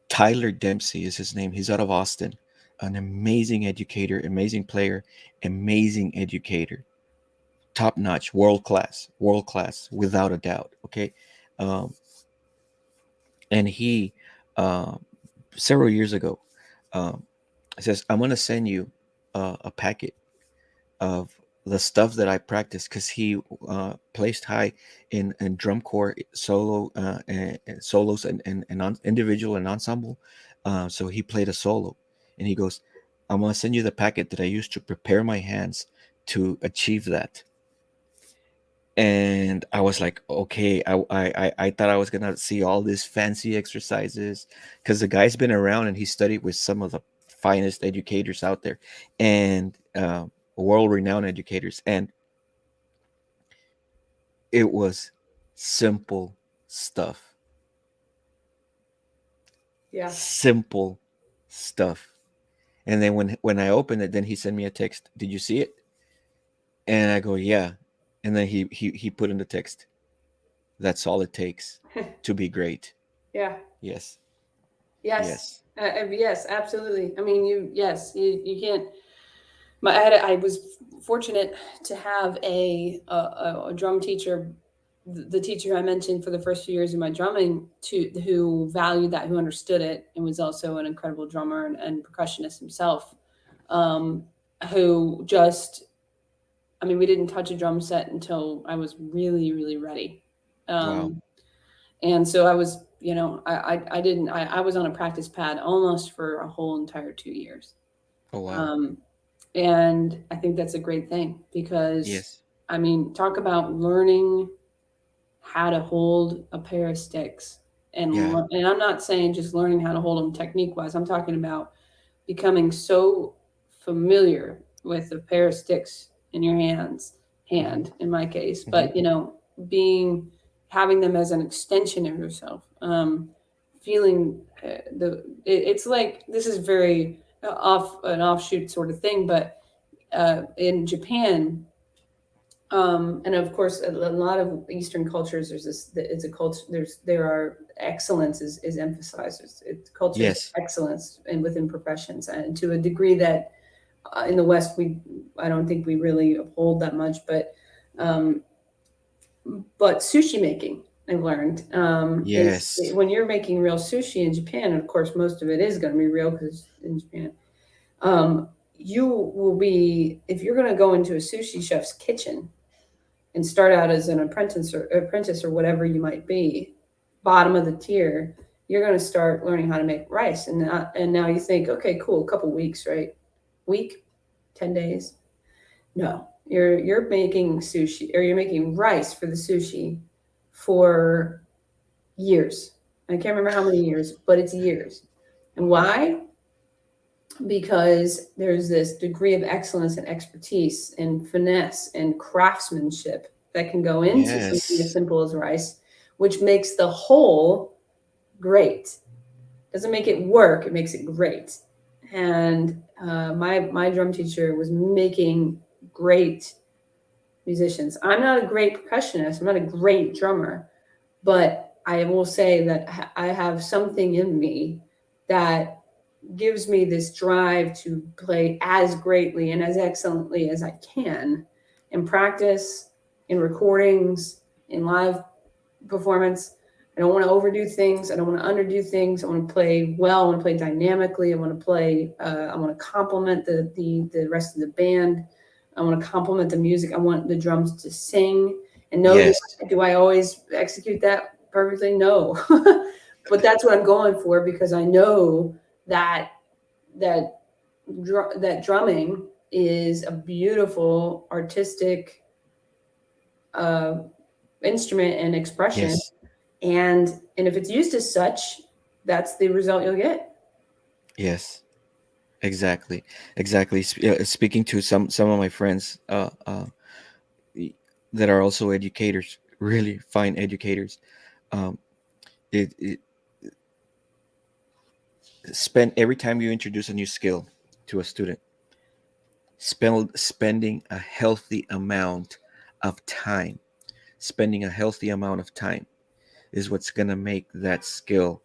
Tyler Dempsey is his name. He's out of Austin. An amazing educator, amazing player, amazing educator, top notch, world class, without a doubt. Okay, um, and he uh, several years ago um, says, "I'm gonna send you a packet of the stuff that I practiced," because he placed high in drum corps and solos and individual and ensemble. So he played a solo, and he goes, "I'm gonna send you the packet that I used to prepare my hands to achieve that." And I was like, okay, I thought I was gonna see all these fancy exercises because the guy's been around and he studied with some of the finest educators out there, and world-renowned educators, and it was simple stuff, yeah, simple stuff. And then when I opened it, then he sent me a text. Did you see it? And I go, yeah. And then he put in the text. That's all it takes to be great. yeah, Yes. yes, Yes. yes, absolutely. I mean, yes, you can't. I was fortunate to have a drum teacher, the teacher I mentioned for the first few years of my drumming, to who valued that, who understood it, and was also an incredible drummer and percussionist himself. Um, who just, I mean, we didn't touch a drum set until I was really, really ready. Wow. Um, and so I was, I didn't, I was on a practice pad almost for a whole entire 2 years. Oh wow. Um, and I think that's a great thing because, Yes. I mean, talk about learning how to hold a pair of sticks. Yeah. And I'm not saying just learning how to hold them technique wise. I'm talking about becoming so familiar with a pair of sticks in your Mm-hmm. hand in my case, Mm-hmm. but being having them as an extension of yourself, feeling it's like this is very an offshoot sort of thing, but in Japan, and of course, a lot of Eastern cultures, there's this. It's a culture. There are excellence is emphasized. It's cultures of Yes. excellence and within professions, and to a degree that in the West I don't think we really uphold that much. Um, but sushi making, I've learned, is Yes. when you're making real sushi in Japan. And of course, most of it is going to be real because in Japan, um, you will be if you're going to go into a sushi chef's kitchen and start out as an apprentice or whatever you might be, bottom of the tier, you're going to start learning how to make rice. And now you think, okay, cool, a couple weeks, right? Week, 10 days. No, you're making sushi, or you're making rice for the sushi for years. I can't remember how many years, but it's years. And why? Because there's this degree of excellence and expertise and finesse and craftsmanship that can go into something as Yes. simple as rice, which makes the whole great. Doesn't make it work, it makes it great. And my drum teacher was making great musicians. I'm not a great percussionist, I'm not a great drummer, but I will say that I have something in me that gives me this drive to play as greatly and as excellently as I can in practice, in recordings, in live performance. I don't want to overdo things. I don't want to underdo things. I want to play well. I want to play dynamically. I want to play. I want to complement the rest of the band. I want to complement the music. I want the drums to sing. And no, Yes. do I always execute that perfectly? No, but that's what I'm going for, because I know that that that drumming is a beautiful artistic uh, instrument and expression, Yes. and if it's used as such, that's the result you'll get. Yes. Exactly. Exactly. Speaking to some of my friends y- that are also educators, really fine educators, um, it spend every time you introduce a new skill to a student, spending a healthy amount of time, spending a healthy amount of time is what's gonna make that skill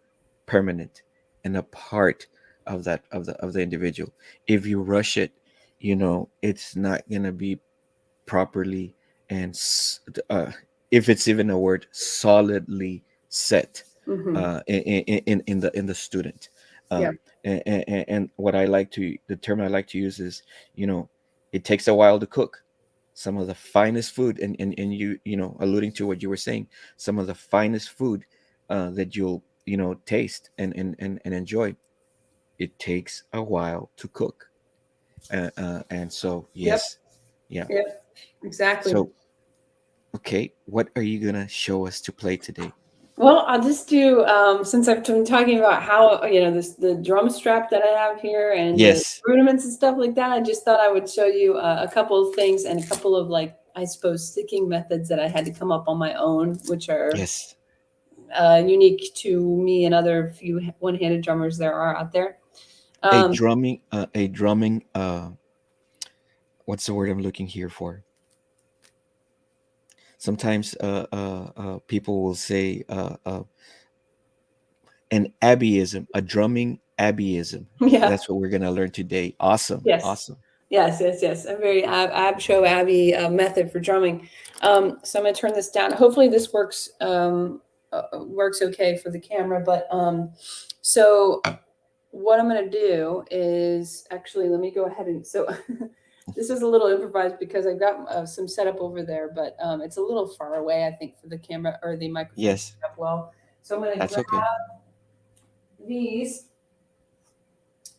permanent and a part of the individual. If you rush it, it's not gonna be properly and if it's even a word, solidly set Hmm. in the student. Yeah. um, and what I like to the term I like to use is, you know it takes a while to cook some of the finest food, and alluding to what you were saying, some of the finest food that you'll taste and enjoy. It takes a while to cook. And so, Yep. yes. Yeah. Yep. Exactly. So, okay, what are you gonna show us to play today? Well, I'll just do, since I've been talking about how, the drum strap that I have here and the Yes. rudiments and stuff like that. I just thought I would show you a couple of things and a couple of, like, I suppose, sticking methods that I had to come up on my own, which are Yes. unique to me and other few one-handed drummers there are out there. A Um, drumming a drumming what's the word I'm looking here for? Sometimes people will say an abbeyism, a drumming abbeyism. yeah. That's what we're gonna learn today. Awesome. Yes. Awesome. Yes. Yes. Yes. A very Abshow Abbey method for drumming. So I'm going to turn this down. Hopefully this works okay for the camera. But so what I'm going to do is actually, let me go ahead and so this is a little improvised because I've got some setup over there, but it's a little far away, I think, for the camera or the microphone to Yes, pick up well. So I'm going to that's grab okay. these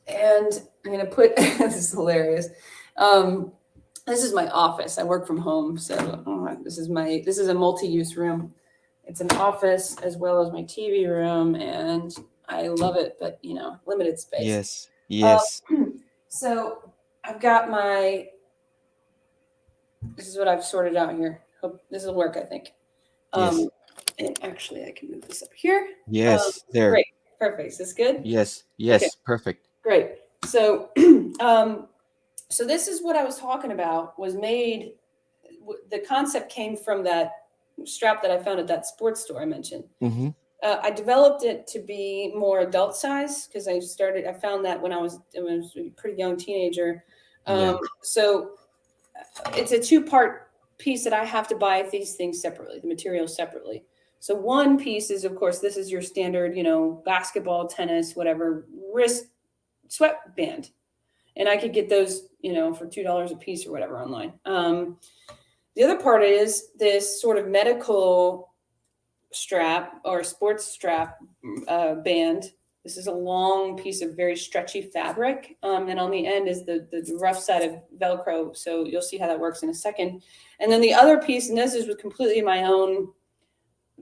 and I'm going to put this is hilarious. Um, this is my office. I work from home, so this is a multi-use room. It's an office as well as my TV room, and I love it, but limited space. Yes. Yes. So I've got this is what I've sorted out here. Hope this will work, I think. Yes. And actually, I can move this up here. Yes. There. Great, perfect. Is this good? Yes. Okay, Yes. Perfect. great. So, so this is what I was talking about. Was made. The concept came from that strap that I found at that sports store I mentioned. Mm-hmm. I developed it to be more adult size because I found that when I was a pretty young teenager. Yeah. So it's a two-part piece that I have to buy these things separately, the materials separately. So one piece is, of course, this is your standard, basketball, tennis, whatever, wrist sweatband. And I could get those, for $2 a piece or whatever online. The other part is this sort of medical strap or sports strap band. This is a long piece of very stretchy fabric. And on the end is the rough side of Velcro. So you'll see how that works in a second. And then the other piece, and this is completely my own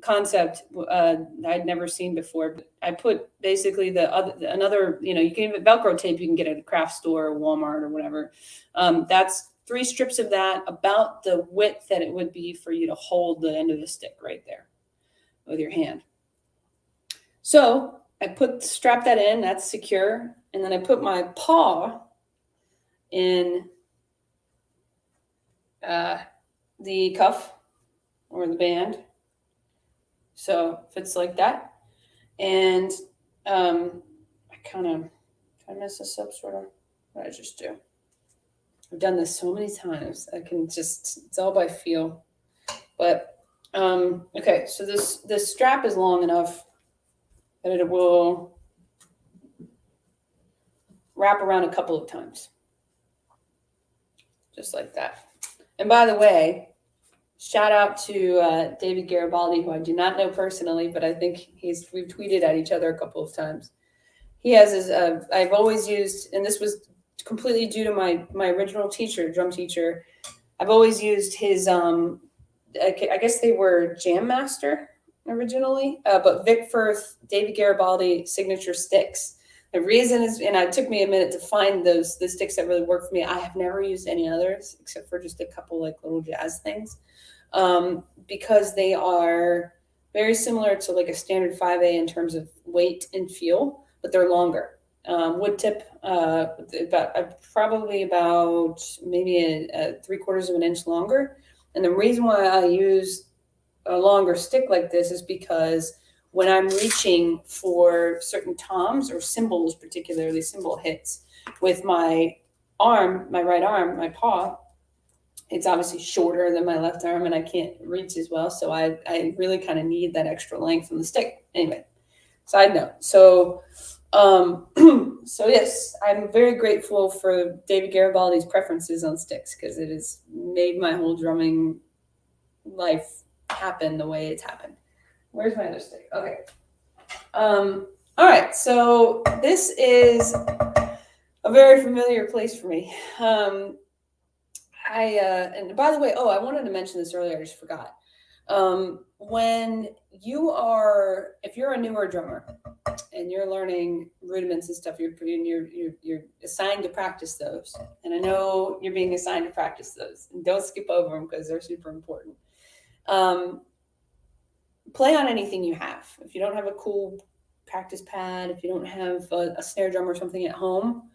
concept I'd never seen before. But I put basically another, you can even Velcro tape you can get at a craft store or Walmart or whatever. That's 3 strips of that, about the width that it would be for you to hold the end of the stick right there with your hand. So I strap that in, that's secure. And then I put my paw in the cuff or the band. So it fits like that. And I mess this up sort of. What did I just do? I've done this so many times. It's all by feel. But okay, so this strap is long enough that it will wrap around a couple of times. Just like that. And by the way, shout out to David Garibaldi, who I do not know personally, but I think we've tweeted at each other a couple of times. He has his, I've always used, and this was completely due to my original teacher, drum teacher. I've always used his, I guess they were Jam Master originally, but Vic Firth, David Garibaldi signature sticks. The reason is, and it took me a minute to find the sticks that really work for me. I have never used any others except for just a couple like little jazz things, because they are very similar to like a standard 5A in terms of weight and feel, but they're longer. Wood tip, probably about maybe a 3/4 of an inch longer. And the reason why I use a longer stick like this is because when I'm reaching for certain toms or cymbals, particularly cymbal hits, with my arm, my right arm, my paw, it's obviously shorter than my left arm and I can't reach as well. So I really kind of need that extra length from the stick. Anyway, side note. So yes, I'm very grateful for David Garibaldi's preferences on sticks, because it has made my whole drumming life happen the way it's happened. Where's my other stick? Okay. All right. So this is a very familiar place for me. And by the way, I wanted to mention this earlier. I just forgot. If you're a newer drummer and you're learning rudiments and stuff, you're assigned to practice those. And I know you're being assigned to practice those, and don't skip over them because they're super important. Play on anything you have. If you don't have a cool practice pad, if you don't have a snare drum or something at home,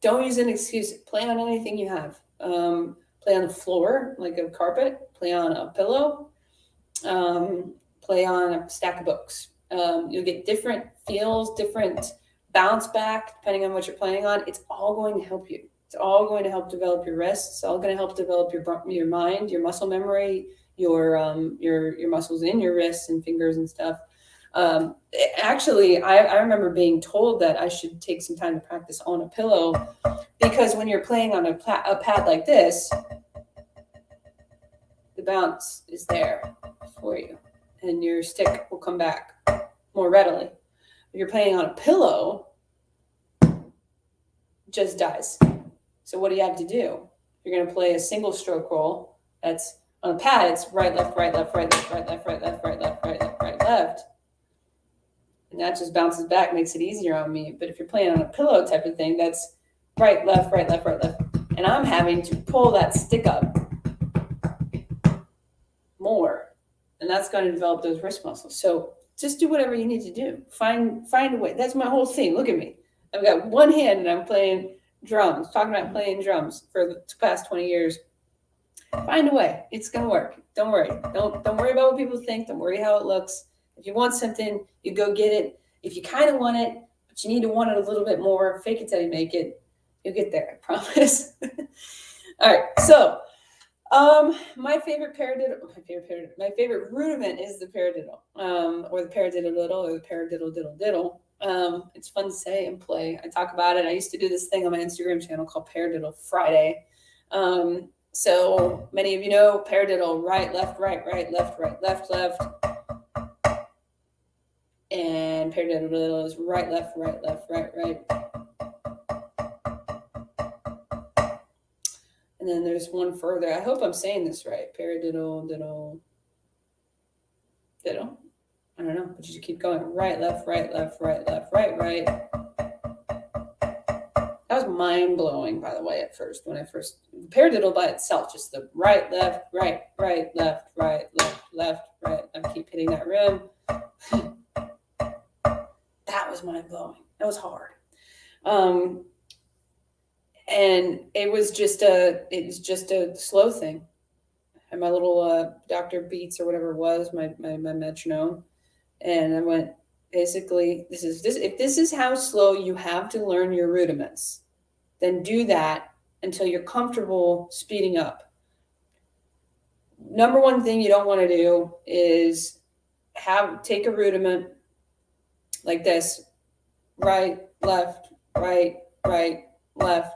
don't use an excuse. Play on anything you have. Play on the floor, like a carpet. Play on a pillow. Play on a stack of books. You'll get different feels, different bounce back, depending on what you're playing on. It's all going to help you. It's all going to help develop your wrists. It's all going to help develop your mind, your muscle memory, your muscles in your wrists and fingers and stuff. Actually, I remember being told that I should take some time to practice on a pillow, because when you're playing on a pad like this, the bounce is there for you and your stick will come back more readily. If you're playing on a pillow, it just dies. So what do you have to do? You're going to play a single stroke roll. That's on a pad. It's right, left, right, left, right, left, right, left, right, left, right, left, right, left, right, left. And that just bounces back, makes it easier on me. But if you're playing on a pillow type of thing, that's right, left, right, left, right, left. And I'm having to pull that stick up more. And that's going to develop those wrist muscles. So just do whatever you need to do. Find a way. That's my whole thing. Look at me. I've got one hand and I'm playing drums, talking about playing drums for the past 20 years. Find a way. It's going to work. Don't worry. Don't worry about what people think. Don't worry how it looks. If you want something, you go get it. If you kind of want it, but you need to want it a little bit more, fake it till you make it. You'll get there, I promise. All right. So my favorite rudiment is the paradiddle, or the paradiddle or the paradiddle diddle diddle. It's fun to say and play. I talk about it. I used to do this thing on my Instagram channel called Paradiddle Friday. So many of you know paradiddle, right, left, left, left. And paradiddle is right, left, right. And then there's one further. I hope I'm saying this right. Paradiddle, diddle. I don't know, but you keep going. Right, left, right. That was mind-blowing, by the way, at first. When I first, paradiddle by itself, just the right, left, left. I keep hitting that rim. That was mind-blowing. That was hard. And it was just a slow thing. And my little Dr. Beats or whatever it was, my metronome. And I went, basically, if this is how slow you have to learn your rudiments, then do that until you're comfortable speeding up. Number one thing you don't want to do is take a rudiment like this, right, left, left.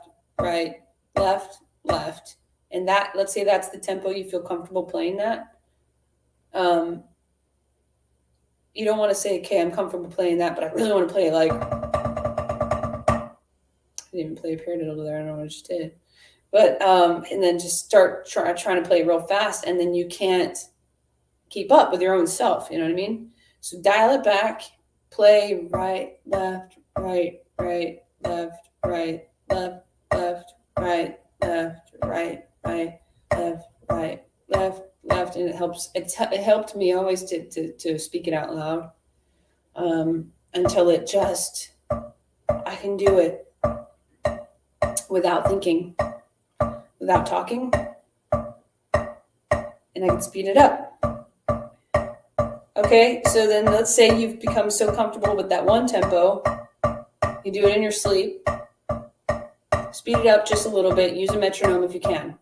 And that, let's say that's the tempo you feel comfortable playing that. You don't want to say, okay, I'm comfortable playing that, but I really want to play it like, I didn't even play a paradiddle there. I don't know what I just did. But, and then just start trying to play real fast, and then you can't keep up with your own self. You know what I mean? So dial it back, play right, left, right, left, right, and it helps. It helped me always to speak it out loud until it just, I can do it without thinking, without talking, and I can speed it up. Okay, so then let's say you've become so comfortable with that one tempo, you do it in your sleep, speed it up just a little bit, use a metronome if you can.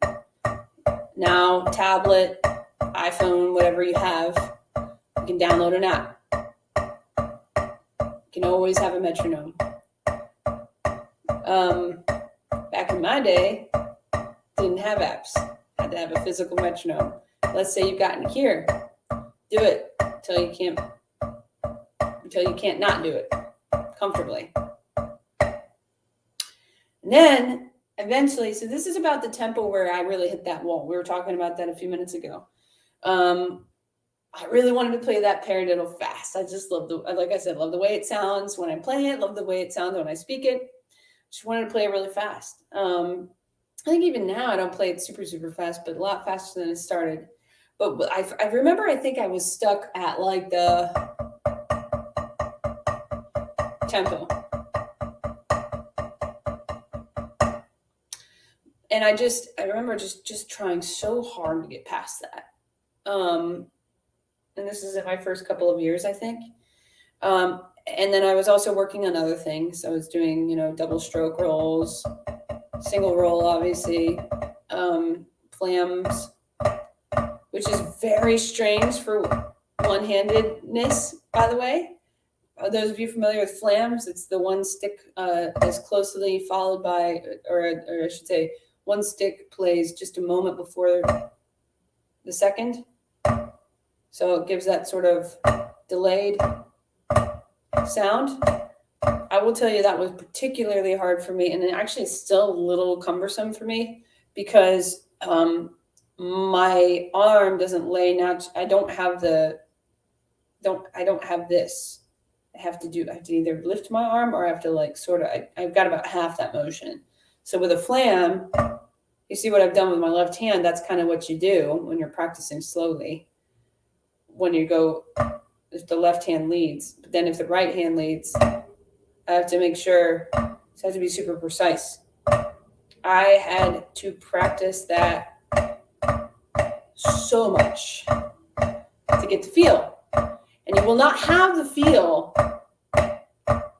Now, tablet, iPhone, whatever you have, you can download an app. You can always have a metronome. Back in my day, didn't have apps. Had to have a physical metronome. Let's say you've gotten here. Do it until you can't not do it comfortably. And then eventually, so this is about the tempo where I really hit that wall. We were talking about that a few minutes ago. I really wanted to play that paradiddle fast. I just love like I said, love the way it sounds when I play it, love the way it sounds when I speak it. Just wanted to play it really fast. I think even now I don't play it super, super fast, but a lot faster than it started. But I remember, I think I was stuck at like the tempo. And I remember just trying so hard to get past that. And this is in my first couple of years, I think. And then I was also working on other things. I was doing, double stroke rolls, single roll, obviously, flams, which is very strange for one-handedness, by the way. Are those of you familiar with flams? It's the one stick is closely followed by, or I should say, one stick plays just a moment before the second. So it gives that sort of delayed sound. I will tell you that was particularly hard for me, and it actually is still a little cumbersome for me because my arm doesn't lay now. I don't have this. I have to either lift my arm or I have to I've got about half that motion. So with a flam, you see what I've done with my left hand. That's kind of what you do when you're practicing slowly. When you go, if the left hand leads, but then if the right hand leads, I have to make sure it has to be super precise. I had to practice that so much to get the feel. And you will not have the feel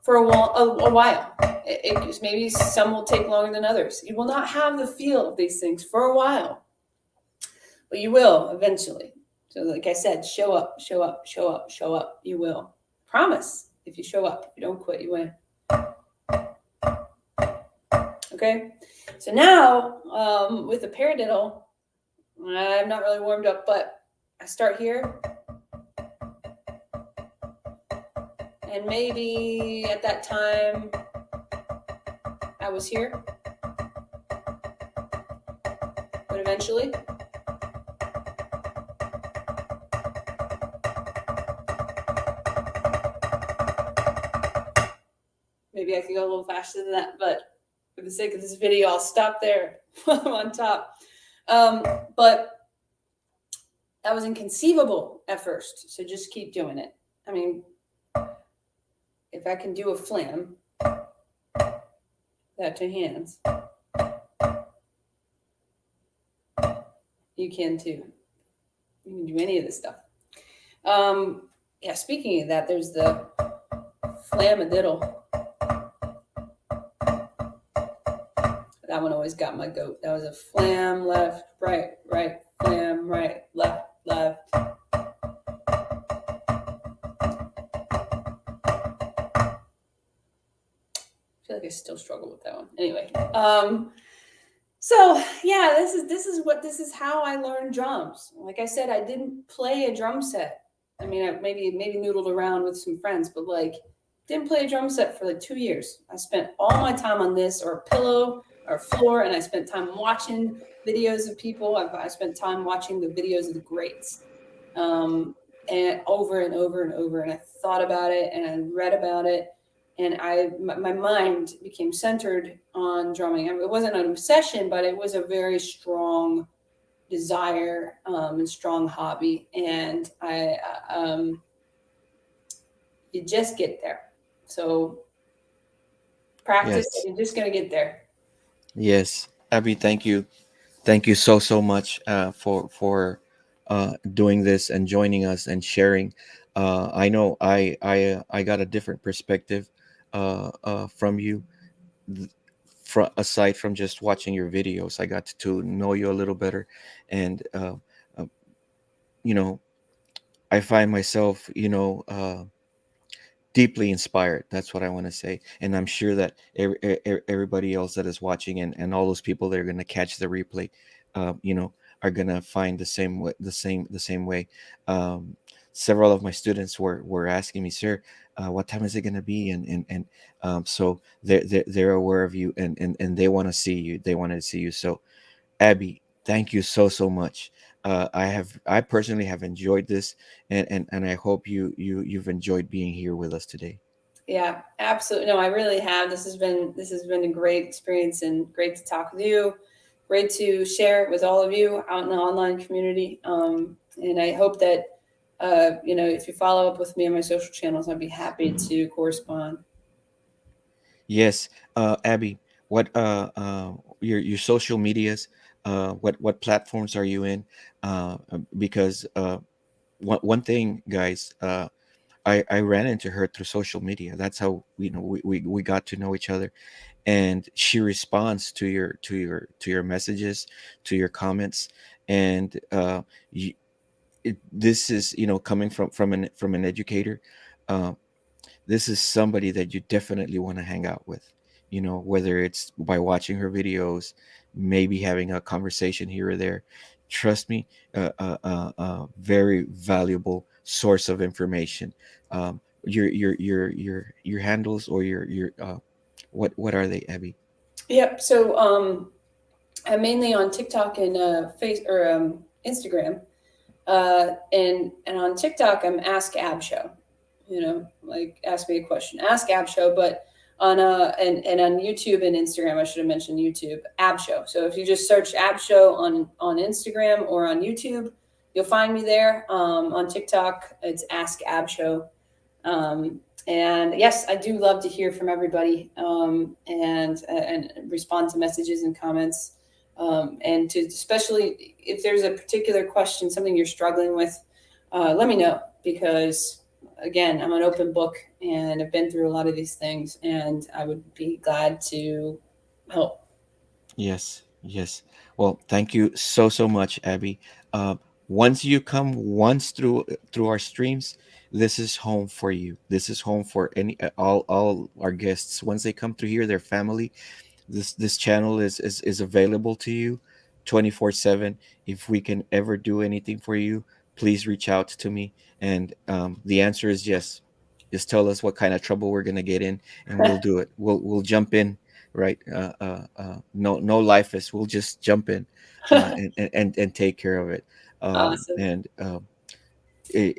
for a while. Maybe some will take longer than others. You will not have the feel of these things for a while, but you will eventually. So like I said, show up. You will. Promise. If you show up, if you don't quit, you win. Okay. So now with the paradiddle, I'm not really warmed up, but I start here. And maybe at that time I was here. But eventually, maybe I could go a little faster than that, but for the sake of this video, I'll stop there while I'm on top. But that was inconceivable at first, so just keep doing it. I mean, if I can do a flam, that to hands, you can too. You can do any of this stuff. Yeah, speaking of that, there's the Flamadiddle. That one always got my goat. That was a flam, left, right, right, flam, right, left, left. I feel like I still struggle with that one. Anyway, so yeah, this is how I learned drums. Like I said, I didn't play a drum set. I mean, I maybe noodled around with some friends, but like didn't play a drum set for like 2 years. I spent all my time on this or a pillow or floor, and I spent time watching videos of people. I spent time watching the videos of the greats, and over and over and over. And I thought about it, and I read about it, and my mind became centered on drumming. I mean, it wasn't an obsession, but it was a very strong desire and strong hobby. And you just get there. So practice, Yes. you're just gonna get there. Yes, Abby, thank you so much for doing this and joining us and sharing. I know I got a different perspective from you. Aside from just watching your videos, I got to know you a little better, and uh, you know, I find myself, deeply inspired. That's what I want to say, and I'm sure that everybody else that is watching, and all those people that are going to catch the replay, you know, are going to find the same way, the same way. um, Several of my students were asking me, sir, what time is it going to be, and so they're aware of you, and they want to see you, they want to see you. So Abby, thank you so much. I personally have enjoyed this, and I hope you've enjoyed being here with us today. Yeah, absolutely. No, I really have. This has been a great experience and great to talk with you. Great to share it with all of you out in the online community. And I hope that if you follow up with me on my social channels, I'd be happy to correspond. Yes, Abby, what your social medias? What platforms are you in? Because one thing, guys, I ran into her through social media. That's how we got to know each other, and she responds to your messages, to your comments, and you, this is, coming from an educator. Uh, this is somebody that you definitely want to hang out with, whether it's by watching her videos, maybe having a conversation here or there. Trust me, very valuable source of information. Your handles, or your what are they, Abby? Yep. So I'm mainly on TikTok and face or Instagram. And on TikTok, I'm Ask Abshow. Like ask me a question, Ask Abshow. But on and on YouTube and Instagram, I should have mentioned YouTube, Abshow. So if you just search Abshow on Instagram or on YouTube, you'll find me there. On TikTok, it's Ask Abshow. And yes, I do love to hear from everybody, and respond to messages and comments. And to, especially if there's a particular question, something you're struggling with, let me know, because again, I'm an open book and I've been through a lot of these things, and I would be glad to help. Yes, yes. Well, thank you so much, Abby. Uh, Once you come once through our streams, this is home for you. This is home for all our guests. Once they come through here, their family. This channel is available to you 24/7. If we can ever do anything for you, please reach out to me. And the answer is yes. Just tell us what kind of trouble we're gonna get in, and we'll do it. We'll jump in, right? No life is. We'll just jump in, and take care of it. Awesome. And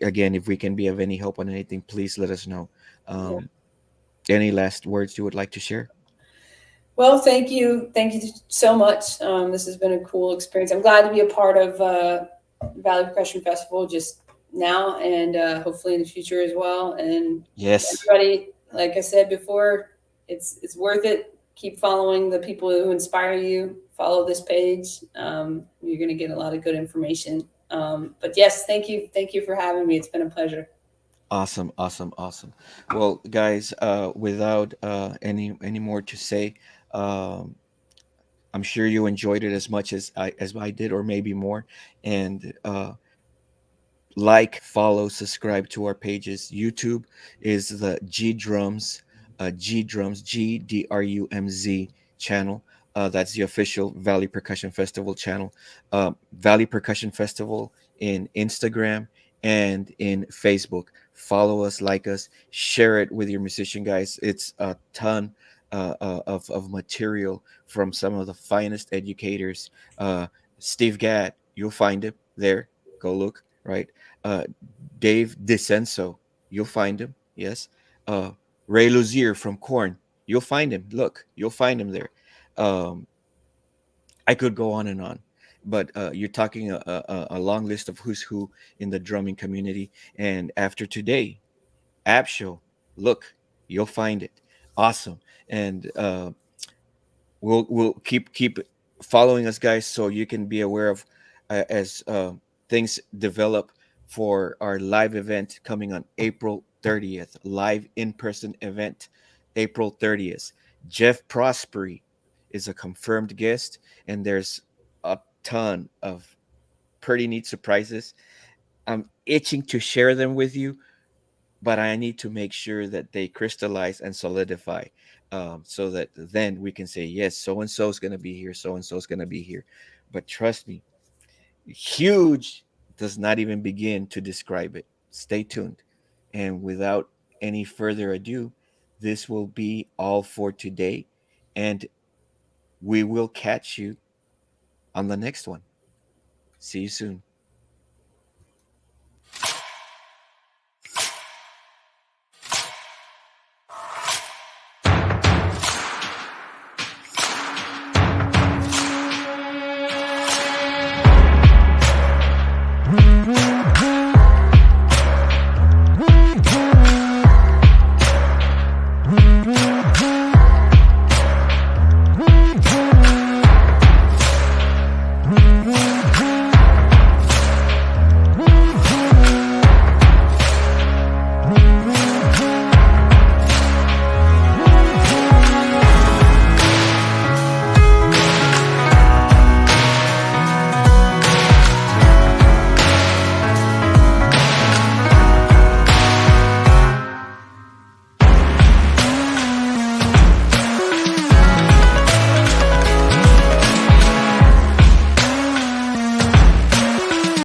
again, if we can be of any help on anything, please let us know. Yeah. Any last words you would like to share? Well, thank you. Thank you so much. This has been a cool experience. I'm glad to be a part of Valley Percussion Festival just now and hopefully in the future as well. And Yes. everybody, like I said before, it's worth it. Keep following the people who inspire you. Follow this page. You're going to get a lot of good information. But yes, thank you. Thank you for having me. It's been a pleasure. Awesome, awesome, awesome. Well, guys, without any more to say, um, I'm sure you enjoyed it as much as I did, or maybe more. And like, follow, subscribe to our pages. YouTube is the G Drums channel. That's the official Valley Percussion Festival channel. Valley Percussion Festival in Instagram and in Facebook. Follow us, like us, share it with your musician guys. It's a ton of material from some of the finest educators. Steve Gadd, you'll find him there. Go look, right? uh, Dave DeCenso, you'll find him. Yes. Uh, Ray Luzier from Korn, you'll find him. Look, you'll find him there. Um, I could go on and on, but you're talking a long list of who's who in the drumming community. And after today, Abshow, look, you'll find it. Awesome. And we'll keep following us, guys, so you can be aware of as things develop for our live event coming on April 30th. Live in-person event, April 30th. Jeff Prosperi is a confirmed guest, and there's a ton of pretty neat surprises. I'm itching to share them with you, but I need to make sure that they crystallize and solidify, so that then we can say, yes, so and so is going to be here, so and so is going to be here. But trust me, huge does not even begin to describe it. Stay tuned. And without any further ado, this will be all for today. And we will catch you on the next one. See you soon.